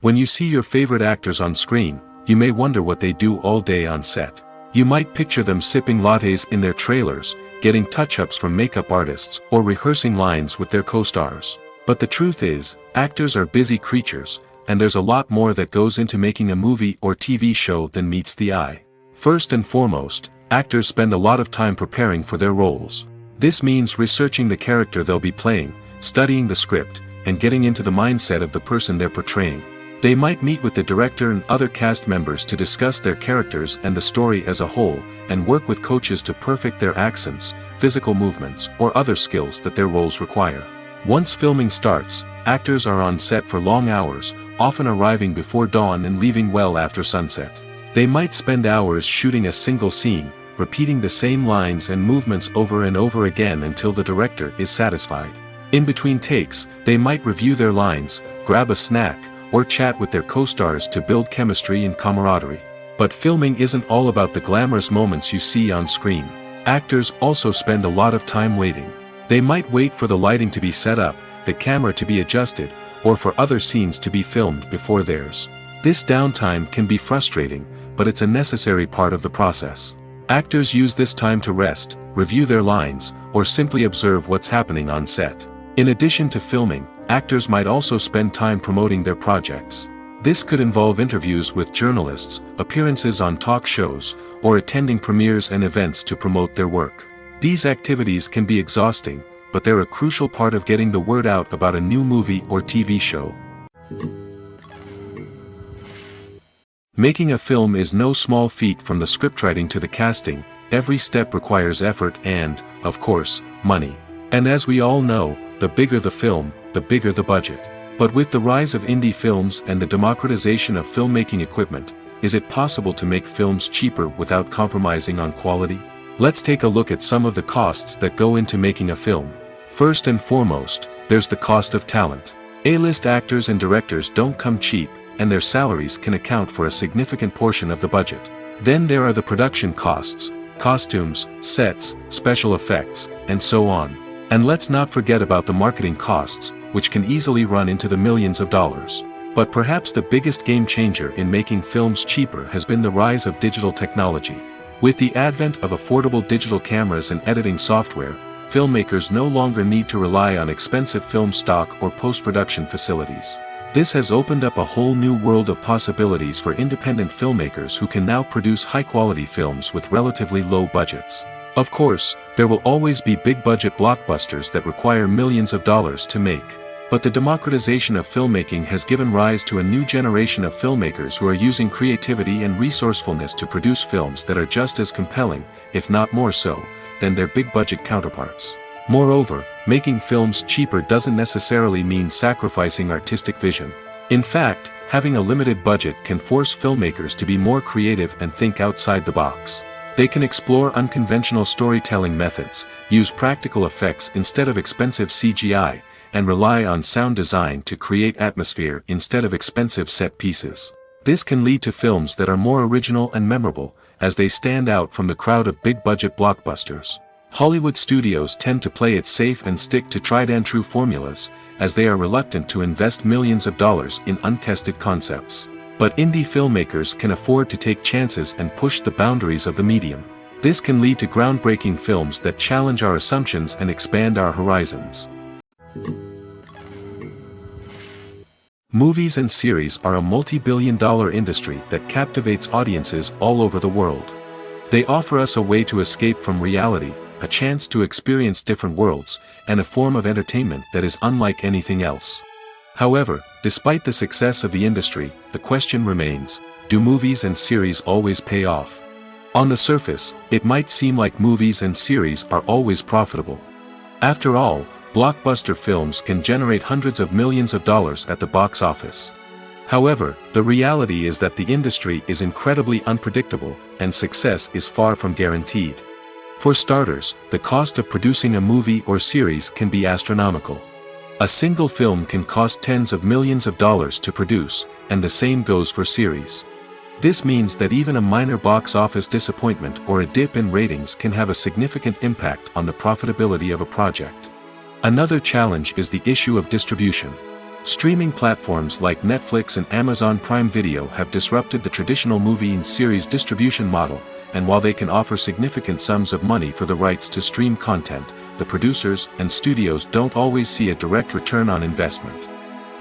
When you see your favorite actors on screen, you may wonder what they do all day on set. You might picture them sipping lattes in their trailers, getting touch-ups from makeup artists, or rehearsing lines with their co-stars. But the truth is, actors are busy creatures, and there's a lot more that goes into making a movie or TV show than meets the eye. First and foremost, actors spend a lot of time preparing for their roles. This means researching the character they'll be playing, studying the script, and getting into the mindset of the person they're portraying. They might meet with the director and other cast members to discuss their characters and the story as a whole, and work with coaches to perfect their accents, physical movements, or other skills that their roles require. Once filming starts, actors are on set for long hours, often arriving before dawn and leaving well after sunset. They might spend hours shooting a single scene, repeating the same lines and movements over and over again until the director is satisfied. In between takes, they might review their lines, grab a snack, or chat with their co-stars to build chemistry and camaraderie. But filming isn't all about the glamorous moments you see on screen. Actors also spend a lot of time waiting. They might wait for the lighting to be set up, the camera to be adjusted, or for other scenes to be filmed before theirs. This downtime can be frustrating, but it's a necessary part of the process. Actors use this time to rest, review their lines, or simply observe what's happening on set. In addition to filming, actors might also spend time promoting their projects. This could involve interviews with journalists, appearances on talk shows, or attending premieres and events to promote their work. These activities can be exhausting, but they're a crucial part of getting the word out about a new movie or TV show. Making a film is no small feat. From the scriptwriting to the casting, every step requires effort and, of course, money. And as we all know, the bigger the film, the bigger the budget. But with the rise of indie films and the democratization of filmmaking equipment, is it possible to make films cheaper without compromising on quality? Let's take a look at some of the costs that go into making a film. First and foremost, there's the cost of talent. A-list actors and directors don't come cheap, and their salaries can account for a significant portion of the budget. Then there are the production costs, costumes, sets, special effects, and so on. And let's not forget about the marketing costs, which can easily run into the millions of dollars. But perhaps the biggest game changer in making films cheaper has been the rise of digital technology. With the advent of affordable digital cameras and editing software, filmmakers no longer need to rely on expensive film stock or post-production facilities. This has opened up a whole new world of possibilities for independent filmmakers who can now produce high-quality films with relatively low budgets. Of course, there will always be big-budget blockbusters that require millions of dollars to make. But the democratization of filmmaking has given rise to a new generation of filmmakers who are using creativity and resourcefulness to produce films that are just as compelling, if not more so, than their big-budget counterparts. Moreover, making films cheaper doesn't necessarily mean sacrificing artistic vision. In fact, having a limited budget can force filmmakers to be more creative and think outside the box. They can explore unconventional storytelling methods, use practical effects instead of expensive CGI, and rely on sound design to create atmosphere instead of expensive set pieces. This can lead to films that are more original and memorable, as they stand out from the crowd of big-budget blockbusters. Hollywood studios tend to play it safe and stick to tried-and-true formulas, as they are reluctant to invest millions of dollars in untested concepts. But indie filmmakers can afford to take chances and push the boundaries of the medium. This can lead to groundbreaking films that challenge our assumptions and expand our horizons. Movies and series are a multi-billion-dollar industry that captivates audiences all over the world. They offer us a way to escape from reality, a chance to experience different worlds, and a form of entertainment that is unlike anything else. However, despite the success of the industry, the question remains, do movies and series always pay off? On the surface, it might seem like movies and series are always profitable. After all, blockbuster films can generate hundreds of millions of dollars at the box office. However, the reality is that the industry is incredibly unpredictable, and success is far from guaranteed. For starters, the cost of producing a movie or series can be astronomical. A single film can cost tens of millions of dollars to produce, and the same goes for series. This means that even a minor box office disappointment or a dip in ratings can have a significant impact on the profitability of a project. Another challenge is the issue of distribution. Streaming platforms like Netflix and Amazon Prime Video have disrupted the traditional movie and series distribution model, and while they can offer significant sums of money for the rights to stream content, the producers and studios don't always see a direct return on investment.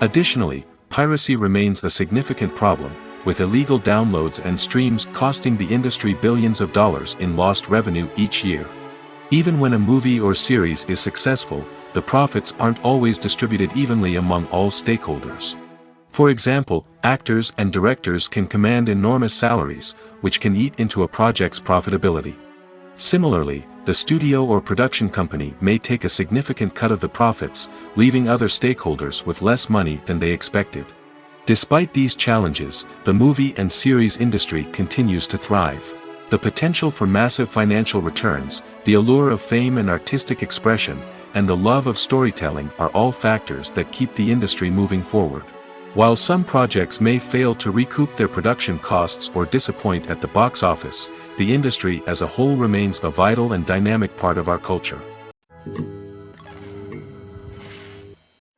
Additionally, piracy remains a significant problem, with illegal downloads and streams costing the industry billions of dollars in lost revenue each year. Even when a movie or series is successful, the profits aren't always distributed evenly among all stakeholders. For example, actors and directors can command enormous salaries, which can eat into a project's profitability. Similarly, the studio or production company may take a significant cut of the profits, leaving other stakeholders with less money than they expected. Despite these challenges, the movie and series industry continues to thrive. The potential for massive financial returns, the allure of fame and artistic expression, and the love of storytelling are all factors that keep the industry moving forward. While some projects may fail to recoup their production costs or disappoint at the box office, the industry as a whole remains a vital and dynamic part of our culture.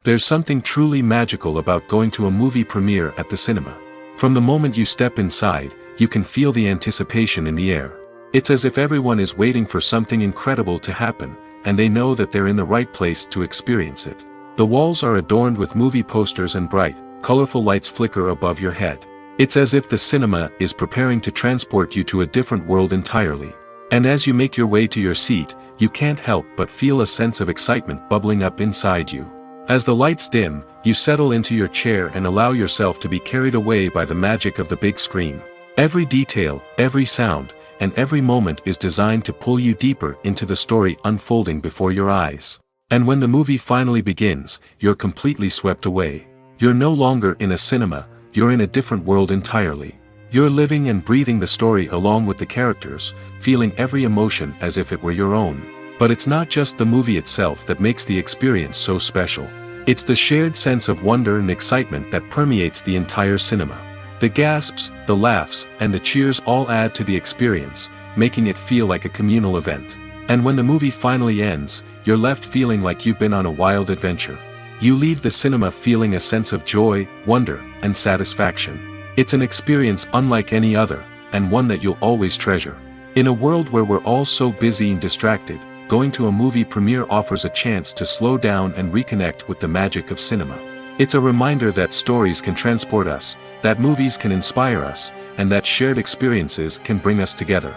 There's something truly magical about going to a movie premiere at the cinema. From the moment you step inside, you can feel the anticipation in the air. It's as if everyone is waiting for something incredible to happen, and they know that they're in the right place to experience it. The walls are adorned with movie posters and bright, colorful lights flicker above your head. It's as if the cinema is preparing to transport you to a different world entirely. And as you make your way to your seat, you can't help but feel a sense of excitement bubbling up inside you. As the lights dim, you settle into your chair and allow yourself to be carried away by the magic of the big screen. Every detail, every sound, and every moment is designed to pull you deeper into the story unfolding before your eyes. And when the movie finally begins, you're completely swept away. You're no longer in a cinema, you're in a different world entirely. You're living and breathing the story along with the characters, feeling every emotion as if it were your own. But it's not just the movie itself that makes the experience so special. It's the shared sense of wonder and excitement that permeates the entire cinema. The gasps, the laughs, and the cheers all add to the experience, making it feel like a communal event. And when the movie finally ends, you're left feeling like you've been on a wild adventure. You leave the cinema feeling a sense of joy, wonder, and satisfaction. It's an experience unlike any other, and one that you'll always treasure. In a world where we're all so busy and distracted, going to a movie premiere offers a chance to slow down and reconnect with the magic of cinema. It's a reminder that stories can transport us, that movies can inspire us, and that shared experiences can bring us together.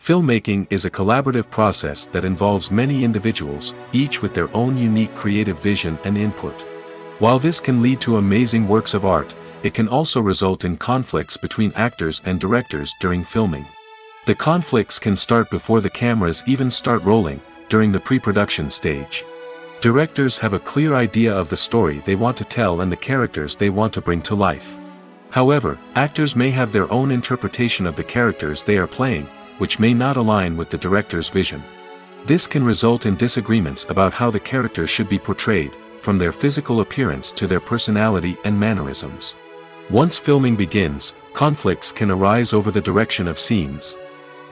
Filmmaking is a collaborative process that involves many individuals, each with their own unique creative vision and input. While this can lead to amazing works of art, it can also result in conflicts between actors and directors during filming. The conflicts can start before the cameras even start rolling, during the pre-production stage. Directors have a clear idea of the story they want to tell and the characters they want to bring to life. However, actors may have their own interpretation of the characters they are playing, which may not align with the director's vision. This can result in disagreements about how the characters should be portrayed, from their physical appearance to their personality and mannerisms. Once filming begins, conflicts can arise over the direction of scenes.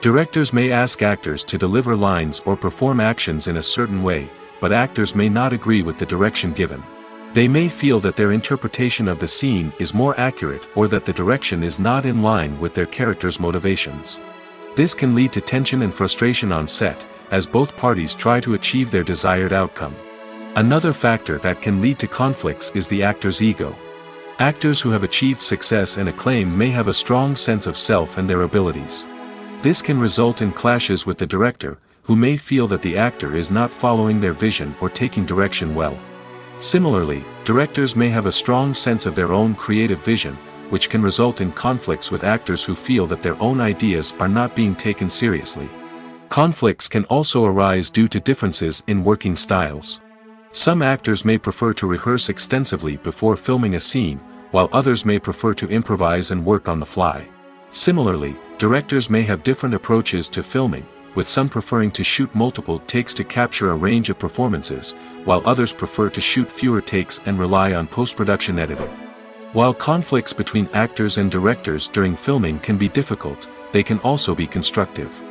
Directors may ask actors to deliver lines or perform actions in a certain way, but actors may not agree with the direction given. They may feel that their interpretation of the scene is more accurate or that the direction is not in line with their character's motivations. This can lead to tension and frustration on set, as both parties try to achieve their desired outcome. Another factor that can lead to conflicts is the actor's ego. Actors who have achieved success and acclaim may have a strong sense of self and their abilities. This can result in clashes with the director, who may feel that the actor is not following their vision or taking direction well. Similarly, directors may have a strong sense of their own creative vision, which can result in conflicts with actors who feel that their own ideas are not being taken seriously. Conflicts can also arise due to differences in working styles. Some actors may prefer to rehearse extensively before filming a scene, while others may prefer to improvise and work on the fly. Similarly, directors may have different approaches to filming, with some preferring to shoot multiple takes to capture a range of performances, while others prefer to shoot fewer takes and rely on post-production editing. While conflicts between actors and directors during filming can be difficult, they can also be constructive.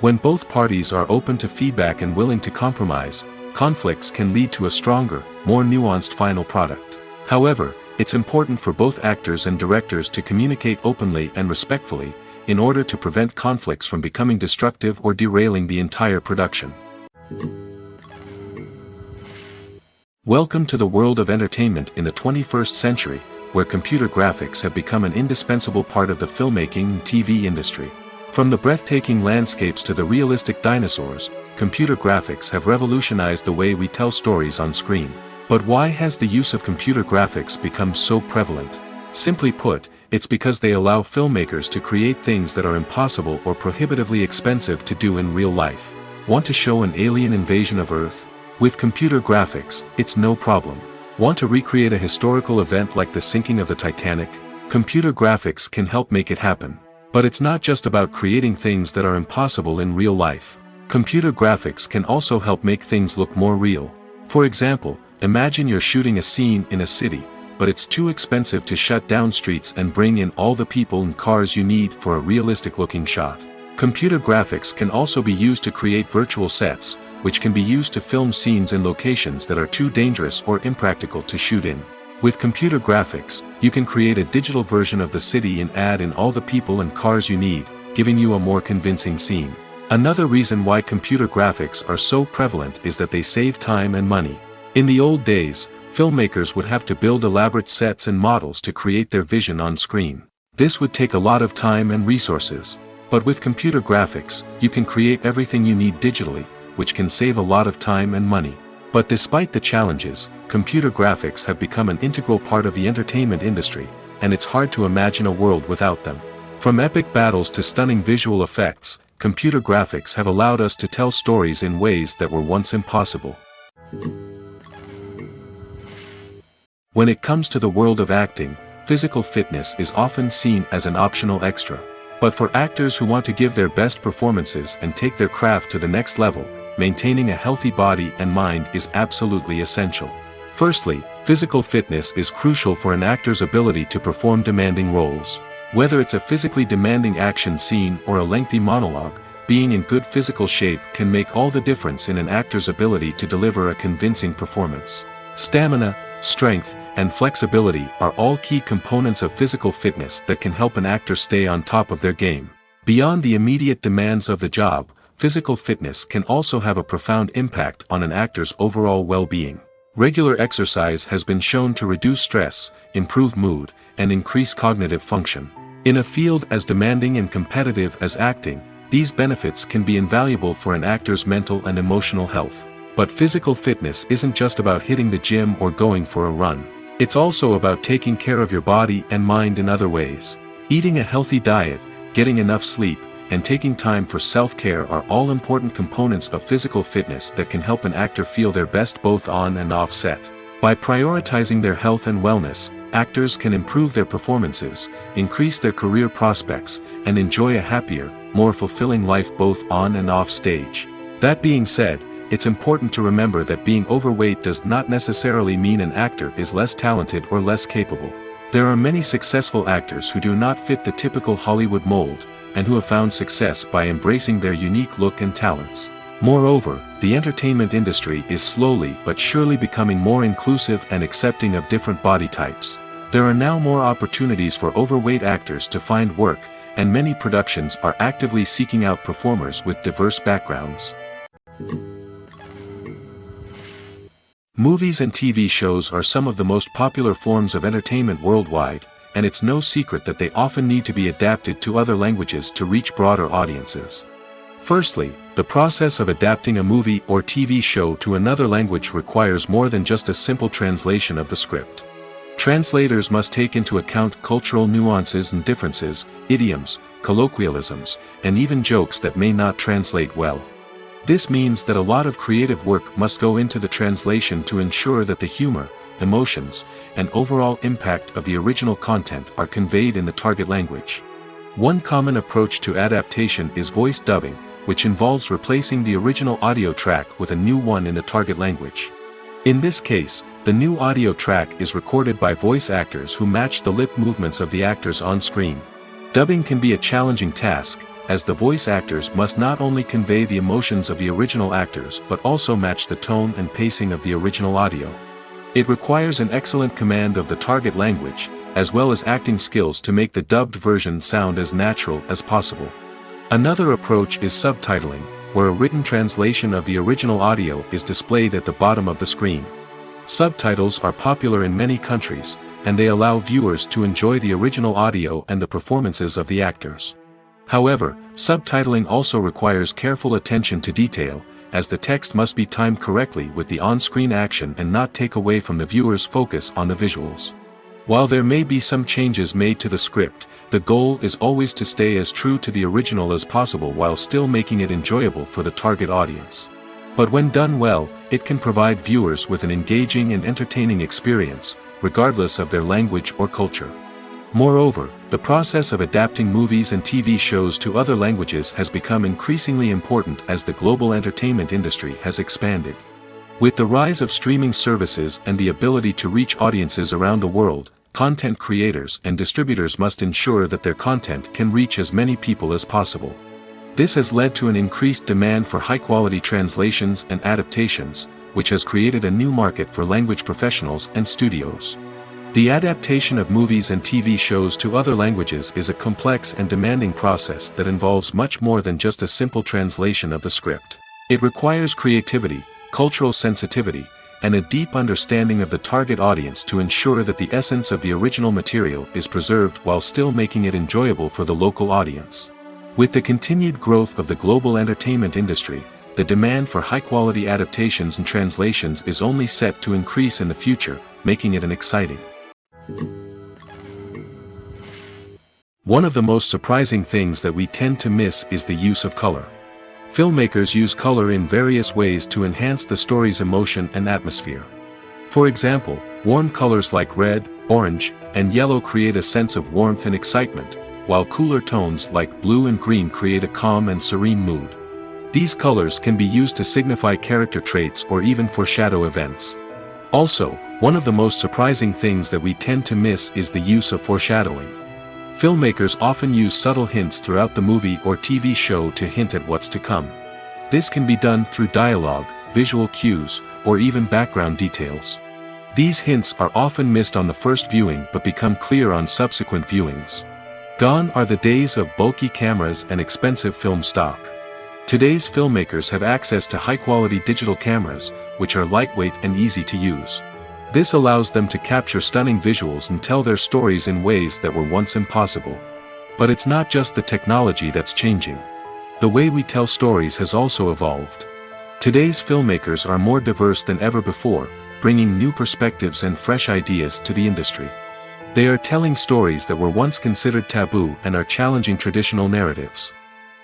When both parties are open to feedback and willing to compromise, conflicts can lead to a stronger, more nuanced final product. However, it's important for both actors and directors to communicate openly and respectfully, in order to prevent conflicts from becoming destructive or derailing the entire production. Welcome to the world of entertainment in the 21st century, where computer graphics have become an indispensable part of the filmmaking and TV industry. From the breathtaking landscapes to the realistic dinosaurs, computer graphics have revolutionized the way we tell stories on screen. But why has the use of computer graphics become so prevalent? Simply put, it's because they allow filmmakers to create things that are impossible or prohibitively expensive to do in real life. Want to show an alien invasion of Earth? With computer graphics, it's no problem. Want to recreate a historical event like the sinking of the Titanic? Computer graphics can help make it happen. But it's not just about creating things that are impossible in real life. Computer graphics can also help make things look more real. For example, imagine you're shooting a scene in a city, but it's too expensive to shut down streets and bring in all the people and cars you need for a realistic-looking shot. Computer graphics can also be used to create virtual sets, which can be used to film scenes in locations that are too dangerous or impractical to shoot in. With computer graphics, you can create a digital version of the city and add in all the people and cars you need, giving you a more convincing scene. Another reason why computer graphics are so prevalent is that they save time and money. In the old days, filmmakers would have to build elaborate sets and models to create their vision on screen. This would take a lot of time and resources. But with computer graphics, you can create everything you need digitally, which can save a lot of time and money. But despite the challenges, computer graphics have become an integral part of the entertainment industry, and it's hard to imagine a world without them. From epic battles to stunning visual effects, computer graphics have allowed us to tell stories in ways that were once impossible. When it comes to the world of acting, physical fitness is often seen as an optional extra. But for actors who want to give their best performances and take their craft to the next level, maintaining a healthy body and mind is absolutely essential. Firstly, physical fitness is crucial for an actor's ability to perform demanding roles. Whether it's a physically demanding action scene or a lengthy monologue, being in good physical shape can make all the difference in an actor's ability to deliver a convincing performance. Stamina, strength, and flexibility are all key components of physical fitness that can help an actor stay on top of their game. Beyond the immediate demands of the job, physical fitness can also have a profound impact on an actor's overall well-being. Regular exercise has been shown to reduce stress, improve mood, and increase cognitive function. In a field as demanding and competitive as acting, these benefits can be invaluable for an actor's mental and emotional health. But physical fitness isn't just about hitting the gym or going for a run. It's also about taking care of your body and mind in other ways. Eating a healthy diet, getting enough sleep, and taking time for self-care are all important components of physical fitness that can help an actor feel their best both on and off set. By prioritizing their health and wellness, actors can improve their performances, increase their career prospects, and enjoy a happier, more fulfilling life both on and off stage. That being said, it's important to remember that being overweight does not necessarily mean an actor is less talented or less capable. There are many successful actors who do not fit the typical Hollywood mold, and who have found success by embracing their unique look and talents. Moreover, the entertainment industry is slowly but surely becoming more inclusive and accepting of different body types. There are now more opportunities for overweight actors to find work, and many productions are actively seeking out performers with diverse backgrounds. Movies and TV shows are some of the most popular forms of entertainment worldwide, and it's no secret that they often need to be adapted to other languages to reach broader audiences. Firstly, the process of adapting a movie or TV show to another language requires more than just a simple translation of the script. Translators must take into account cultural nuances and differences, idioms, colloquialisms, and even jokes that may not translate well. This means that a lot of creative work must go into the translation to ensure that the humor, emotions, and overall impact of the original content are conveyed in the target language. One common approach to adaptation is voice dubbing, which involves replacing the original audio track with a new one in the target language. In this case, the new audio track is recorded by voice actors who match the lip movements of the actors on screen. Dubbing can be a challenging task, as the voice actors must not only convey the emotions of the original actors but also match the tone and pacing of the original audio. It requires an excellent command of the target language, as well as acting skills to make the dubbed version sound as natural as possible. Another approach is subtitling, where a written translation of the original audio is displayed at the bottom of the screen. Subtitles are popular in many countries, and they allow viewers to enjoy the original audio and the performances of the actors. However, subtitling also requires careful attention to detail, as the text must be timed correctly with the on-screen action and not take away from the viewer's focus on the visuals. While there may be some changes made to the script, the goal is always to stay as true to the original as possible while still making it enjoyable for the target audience. But when done well, it can provide viewers with an engaging and entertaining experience, regardless of their language or culture. Moreover, the process of adapting movies and TV shows to other languages has become increasingly important as the global entertainment industry has expanded. With the rise of streaming services and the ability to reach audiences around the world, content creators and distributors must ensure that their content can reach as many people as possible. This has led to an increased demand for high-quality translations and adaptations, which has created a new market for language professionals and studios. The adaptation of movies and TV shows to other languages is a complex and demanding process that involves much more than just a simple translation of the script. It requires creativity, cultural sensitivity, and a deep understanding of the target audience to ensure that the essence of the original material is preserved while still making it enjoyable for the local audience. With the continued growth of the global entertainment industry, the demand for high-quality adaptations and translations is only set to increase in the future, making it an exciting. One of the most surprising things that we tend to miss is the use of color. Filmmakers use color in various ways to enhance the story's emotion and atmosphere. For example, warm colors like red, orange, and yellow create a sense of warmth and excitement, while cooler tones like blue and green create a calm and serene mood. These colors can be used to signify character traits or even foreshadow events. Also, one of the most surprising things that we tend to miss is the use of foreshadowing. Filmmakers often use subtle hints throughout the movie or TV show to hint at what's to come. This can be done through dialogue, visual cues, or even background details. These hints are often missed on the first viewing but become clear on subsequent viewings. Gone are the days of bulky cameras and expensive film stock. Today's filmmakers have access to high-quality digital cameras, which are lightweight and easy to use. This allows them to capture stunning visuals and tell their stories in ways that were once impossible. But it's not just the technology that's changing. The way we tell stories has also evolved. Today's filmmakers are more diverse than ever before, bringing new perspectives and fresh ideas to the industry. They are telling stories that were once considered taboo and are challenging traditional narratives.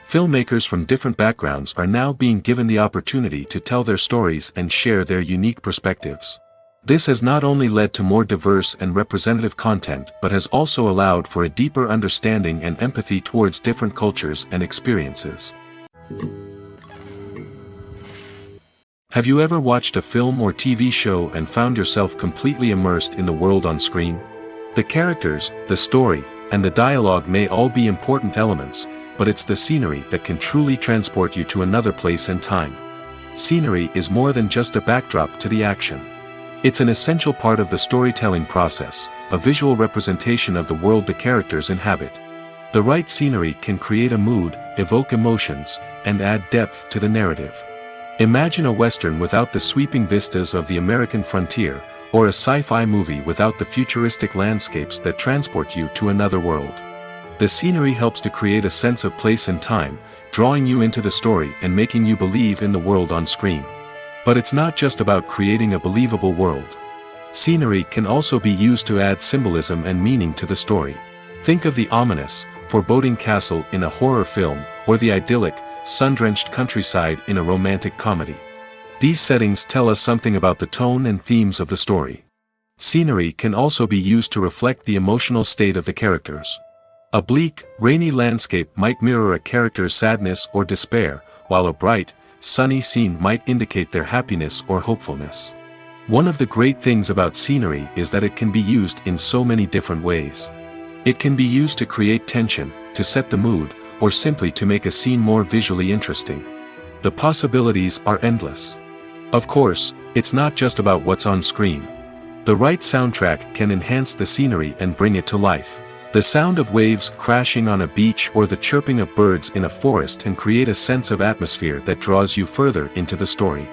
Filmmakers from different backgrounds are now being given the opportunity to tell their stories and share their unique perspectives. This has not only led to more diverse and representative content but has also allowed for a deeper understanding and empathy towards different cultures and experiences. Have you ever watched a film or TV show and found yourself completely immersed in the world on screen? The characters, the story, and the dialogue may all be important elements, but it's the scenery that can truly transport you to another place and time. Scenery is more than just a backdrop to the action. It's an essential part of the storytelling process, a visual representation of the world the characters inhabit. The right scenery can create a mood, evoke emotions, and add depth to the narrative. Imagine a Western without the sweeping vistas of the American frontier, or a sci-fi movie without the futuristic landscapes that transport you to another world. The scenery helps to create a sense of place and time, drawing you into the story and making you believe in the world on screen. But it's not just about creating a believable world. Scenery can also be used to add symbolism and meaning to the story. Think of the ominous, foreboding castle in a horror film, or the idyllic, sun-drenched countryside in a romantic comedy. These settings tell us something about the tone and themes of the story. Scenery can also be used to reflect the emotional state of the characters. A bleak, rainy landscape might mirror a character's sadness or despair, while a bright, sunny scene might indicate their happiness or hopefulness. One of the great things about scenery is that it can be used in so many different ways. It can be used to create tension, to set the mood, or simply to make a scene more visually interesting. The possibilities are endless. Of course, it's not just about what's on screen. The right soundtrack can enhance the scenery and bring it to life. The sound of waves crashing on a beach or the chirping of birds in a forest can create a sense of atmosphere that draws you further into the story.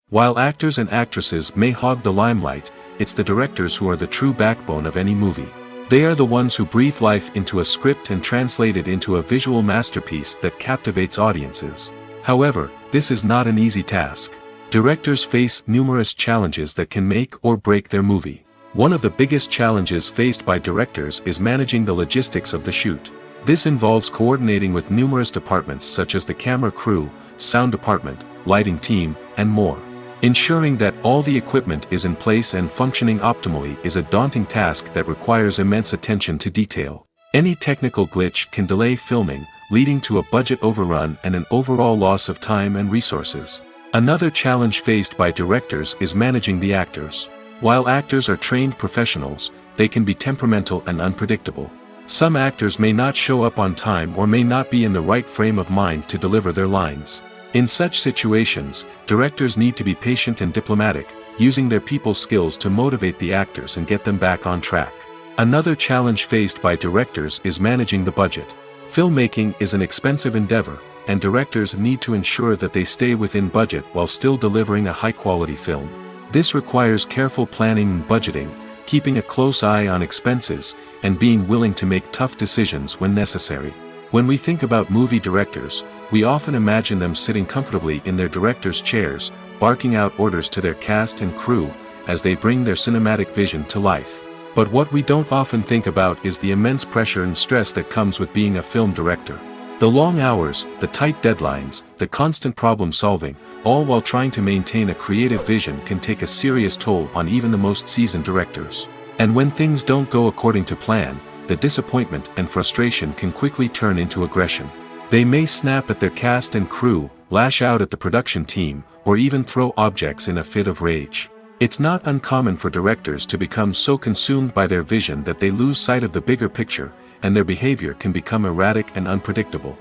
While actors and actresses may hog the limelight, it's the directors who are the true backbone of any movie. They are the ones who breathe life into a script and translate it into a visual masterpiece that captivates audiences. However, this is not an easy task. Directors face numerous challenges that can make or break their movie. One of the biggest challenges faced by directors is managing the logistics of the shoot. This involves coordinating with numerous departments such as the camera crew, sound department, lighting team, and more. Ensuring that all the equipment is in place and functioning optimally is a daunting task that requires immense attention to detail. Any technical glitch can delay filming, leading to a budget overrun and an overall loss of time and resources. Another challenge faced by directors is managing the actors. While actors are trained professionals, they can be temperamental and unpredictable. Some actors may not show up on time or may not be in the right frame of mind to deliver their lines. In such situations, directors need to be patient and diplomatic, using their people skills to motivate the actors and get them back on track. Another challenge faced by directors is managing the budget. Filmmaking is an expensive endeavor, and directors need to ensure that they stay within budget while still delivering a high-quality film. This requires careful planning and budgeting, keeping a close eye on expenses, and being willing to make tough decisions when necessary. When we think about movie directors, we often imagine them sitting comfortably in their director's chairs, barking out orders to their cast and crew, as they bring their cinematic vision to life. But what we don't often think about is the immense pressure and stress that comes with being a film director. The long hours, the tight deadlines, the constant problem solving, all while trying to maintain a creative vision can take a serious toll on even the most seasoned directors. And when things don't go according to plan, the disappointment and frustration can quickly turn into aggression. They may snap at their cast and crew, lash out at the production team, or even throw objects in a fit of rage. It's not uncommon for directors to become so consumed by their vision that they lose sight of the bigger picture, and their behavior can become erratic and unpredictable.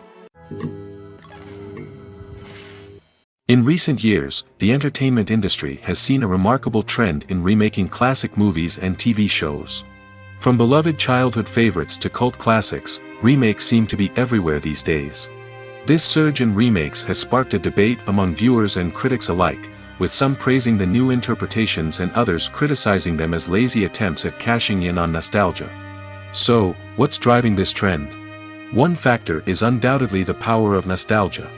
In recent years, the entertainment industry has seen a remarkable trend in remaking classic movies and TV shows. From beloved childhood favorites to cult classics, remakes seem to be everywhere these days. This surge in remakes has sparked a debate among viewers and critics alike, with some praising the new interpretations and others criticizing them as lazy attempts at cashing in on nostalgia. So, what's driving this trend? One factor is undoubtedly the power of nostalgia.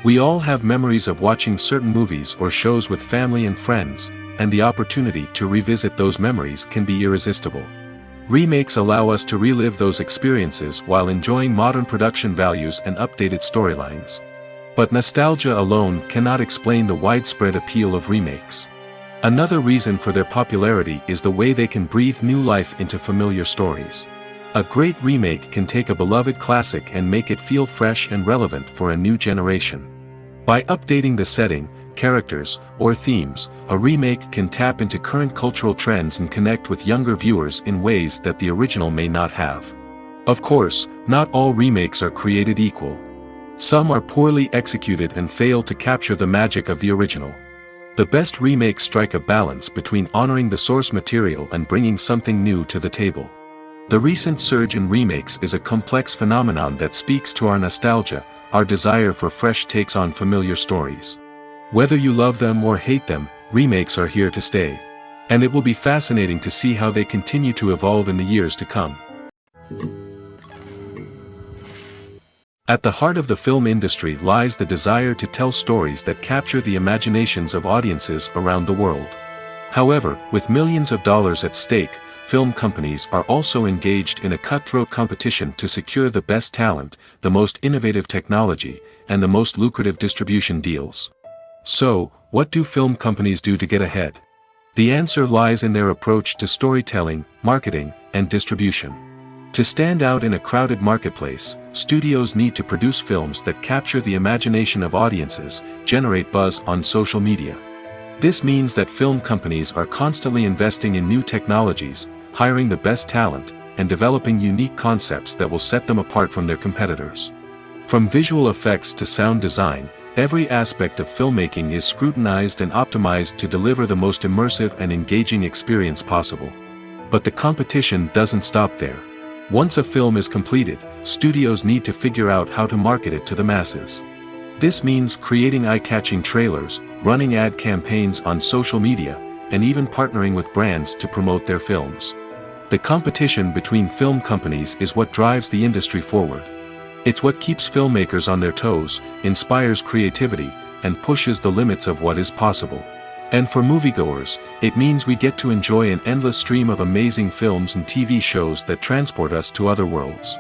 We all have memories of watching certain movies or shows with family and friends, and the opportunity to revisit those memories can be irresistible. Remakes allow us to relive those experiences while enjoying modern production values and updated storylines. But nostalgia alone cannot explain the widespread appeal of remakes. Another reason for their popularity is the way they can breathe new life into familiar stories. A great remake can take a beloved classic and make it feel fresh and relevant for a new generation. By updating the setting, characters, or themes, a remake can tap into current cultural trends and connect with younger viewers in ways that the original may not have. Of course, not all remakes are created equal. Some are poorly executed and fail to capture the magic of the original. The best remakes strike a balance between honoring the source material and bringing something new to the table. The recent surge in remakes is a complex phenomenon that speaks to our nostalgia, our desire for fresh takes on familiar stories. Whether you love them or hate them, remakes are here to stay. And it will be fascinating to see how they continue to evolve in the years to come. At the heart of the film industry lies the desire to tell stories that capture the imaginations of audiences around the world. However, with millions of dollars at stake, film companies are also engaged in a cutthroat competition to secure the best talent, the most innovative technology, and the most lucrative distribution deals. So, what do film companies do to get ahead? The answer lies in their approach to storytelling, marketing, and distribution. To stand out in a crowded marketplace, studios need to produce films that capture the imagination of audiences, generate buzz on social media. This means that film companies are constantly investing in new technologies, hiring the best talent, and developing unique concepts that will set them apart from their competitors. From visual effects to sound design, every aspect of filmmaking is scrutinized and optimized to deliver the most immersive and engaging experience possible. But the competition doesn't stop there. Once a film is completed, studios need to figure out how to market it to the masses. This means creating eye-catching trailers, running ad campaigns on social media, and even partnering with brands to promote their films. The competition between film companies is what drives the industry forward. It's what keeps filmmakers on their toes, inspires creativity, and pushes the limits of what is possible. And for moviegoers, it means we get to enjoy an endless stream of amazing films and TV shows that transport us to other worlds.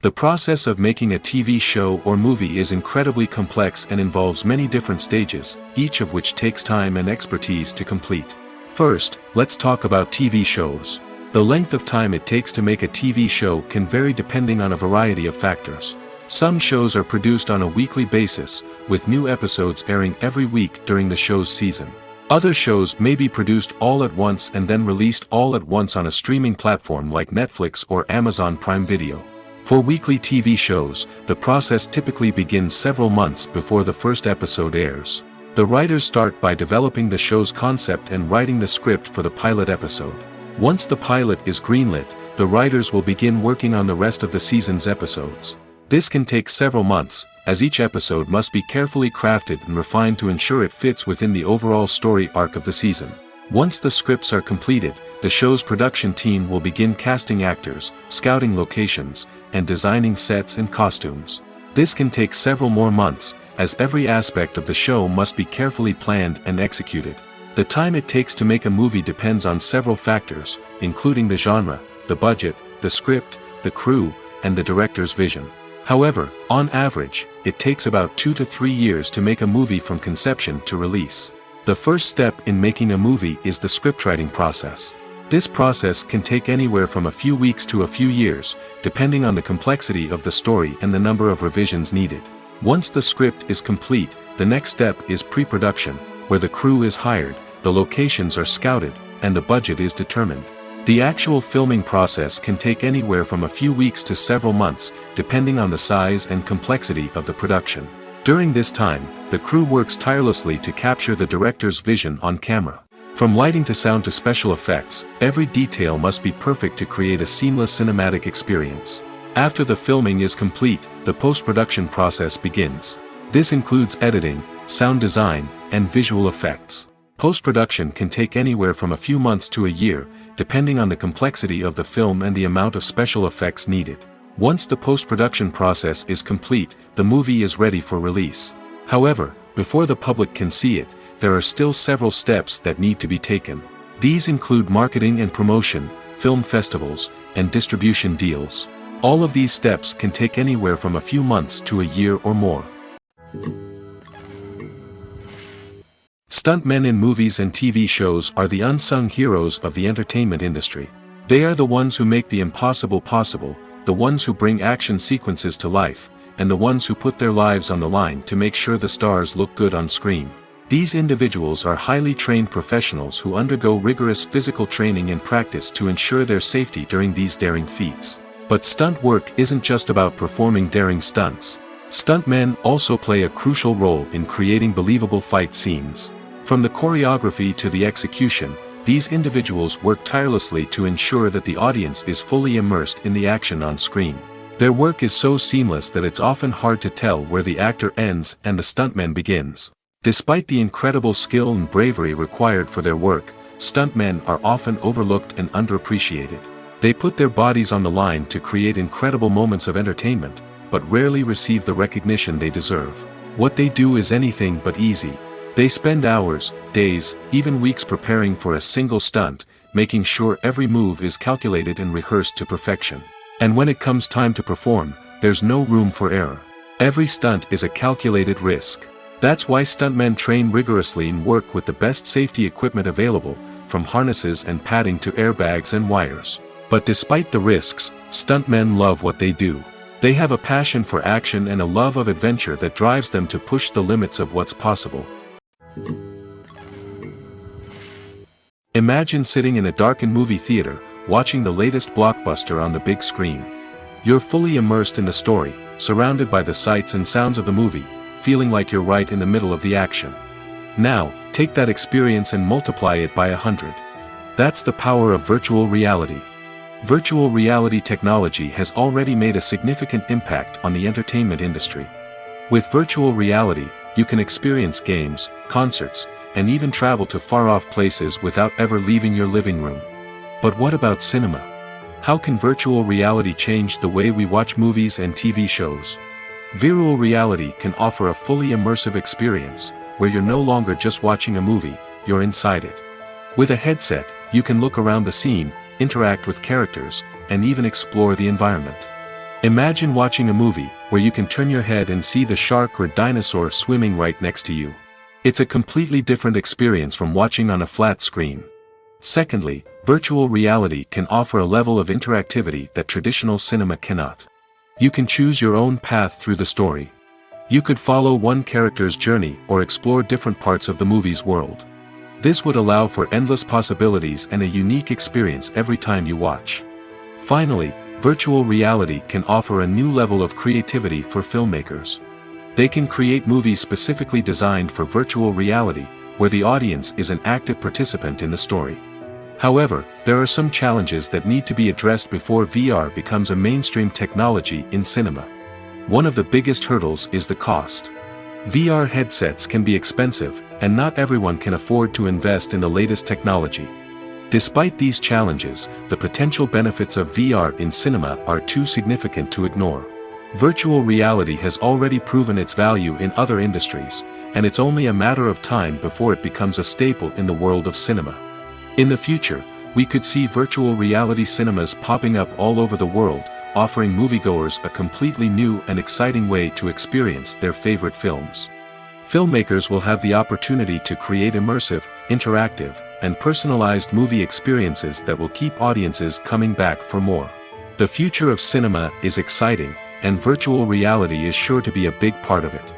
The process of making a TV show or movie is incredibly complex and involves many different stages, each of which takes time and expertise to complete. First, let's talk about TV shows. The length of time it takes to make a TV show can vary depending on a variety of factors. Some shows are produced on a weekly basis, with new episodes airing every week during the show's season. Other shows may be produced all at once and then released all at once on a streaming platform like Netflix or Amazon Prime Video. For weekly TV shows, the process typically begins several months before the first episode airs. The writers start by developing the show's concept and writing the script for the pilot episode. Once the pilot is greenlit, the writers will begin working on the rest of the season's episodes. This can take several months, as each episode must be carefully crafted and refined to ensure it fits within the overall story arc of the season. Once the scripts are completed, the show's production team will begin casting actors, scouting locations, and designing sets and costumes. This can take several more months, as every aspect of the show must be carefully planned and executed. The time it takes to make a movie depends on several factors, including the genre, the budget, the script, the crew, and the director's vision. However, on average, it takes about 2 to 3 years to make a movie from conception to release. The first step in making a movie is the scriptwriting process. This process can take anywhere from a few weeks to a few years, depending on the complexity of the story and the number of revisions needed. Once the script is complete, the next step is pre-production, where the crew is hired, the locations are scouted, and the budget is determined. The actual filming process can take anywhere from a few weeks to several months, depending on the size and complexity of the production. During this time, the crew works tirelessly to capture the director's vision on camera. From lighting to sound to special effects, every detail must be perfect to create a seamless cinematic experience. After the filming is complete, the post-production process begins. This includes editing, sound design, and visual effects. Post-production can take anywhere from a few months to a year, depending on the complexity of the film and the amount of special effects needed. Once the post-production process is complete, the movie is ready for release. However, before the public can see it, there are still several steps that need to be taken. These include marketing and promotion, film festivals, and distribution deals. All of these steps can take anywhere from a few months to a year or more. Stuntmen in movies and TV shows are the unsung heroes of the entertainment industry. They are the ones who make the impossible possible, the ones who bring action sequences to life, and the ones who put their lives on the line to make sure the stars look good on screen. These individuals are highly trained professionals who undergo rigorous physical training and practice to ensure their safety during these daring feats. But stunt work isn't just about performing daring stunts. Stuntmen also play a crucial role in creating believable fight scenes. From the choreography to the execution, these individuals work tirelessly to ensure that the audience is fully immersed in the action on screen. Their work is so seamless that it's often hard to tell where the actor ends and the stuntman begins. Despite the incredible skill and bravery required for their work, stuntmen are often overlooked and underappreciated. They put their bodies on the line to create incredible moments of entertainment, but rarely receive the recognition they deserve. What they do is anything but easy. They spend hours, days, even weeks preparing for a single stunt, making sure every move is calculated and rehearsed to perfection. And when it comes time to perform, there's no room for error. Every stunt is a calculated risk. That's why stuntmen train rigorously and work with the best safety equipment available, from harnesses and padding to airbags and wires. But despite the risks, stuntmen love what they do. They have a passion for action and a love of adventure that drives them to push the limits of what's possible. Imagine sitting in a darkened movie theater, watching the latest blockbuster on the big screen. You're fully immersed in the story, surrounded by the sights and sounds of the movie, feeling like you're right in the middle of the action. Now, take that experience and multiply it by 100. That's the power of virtual reality. Virtual reality technology has already made a significant impact on the entertainment industry. With virtual reality, you can experience games, concerts, and even travel to far-off places without ever leaving your living room. But what about cinema? How can virtual reality change the way we watch movies and TV shows? Virtual reality can offer a fully immersive experience, where you're no longer just watching a movie, you're inside it. With a headset, you can look around the scene, interact with characters, and even explore the environment. Imagine watching a movie where you can turn your head and see the shark or dinosaur swimming right next to you. It's a completely different experience from watching on a flat screen. Secondly, virtual reality can offer a level of interactivity that traditional cinema cannot. You can choose your own path through the story. You could follow one character's journey or explore different parts of the movie's world. This would allow for endless possibilities and a unique experience every time you watch. Finally, virtual reality can offer a new level of creativity for filmmakers. They can create movies specifically designed for virtual reality, where the audience is an active participant in the story. However, there are some challenges that need to be addressed before VR becomes a mainstream technology in cinema. One of the biggest hurdles is the cost. VR headsets can be expensive, and not everyone can afford to invest in the latest technology. Despite these challenges, the potential benefits of VR in cinema are too significant to ignore. Virtual reality has already proven its value in other industries, and it's only a matter of time before it becomes a staple in the world of cinema. In the future, we could see virtual reality cinemas popping up all over the world, offering moviegoers a completely new and exciting way to experience their favorite films. Filmmakers will have the opportunity to create immersive, interactive, and personalized movie experiences that will keep audiences coming back for more. The future of cinema is exciting, and virtual reality is sure to be a big part of it.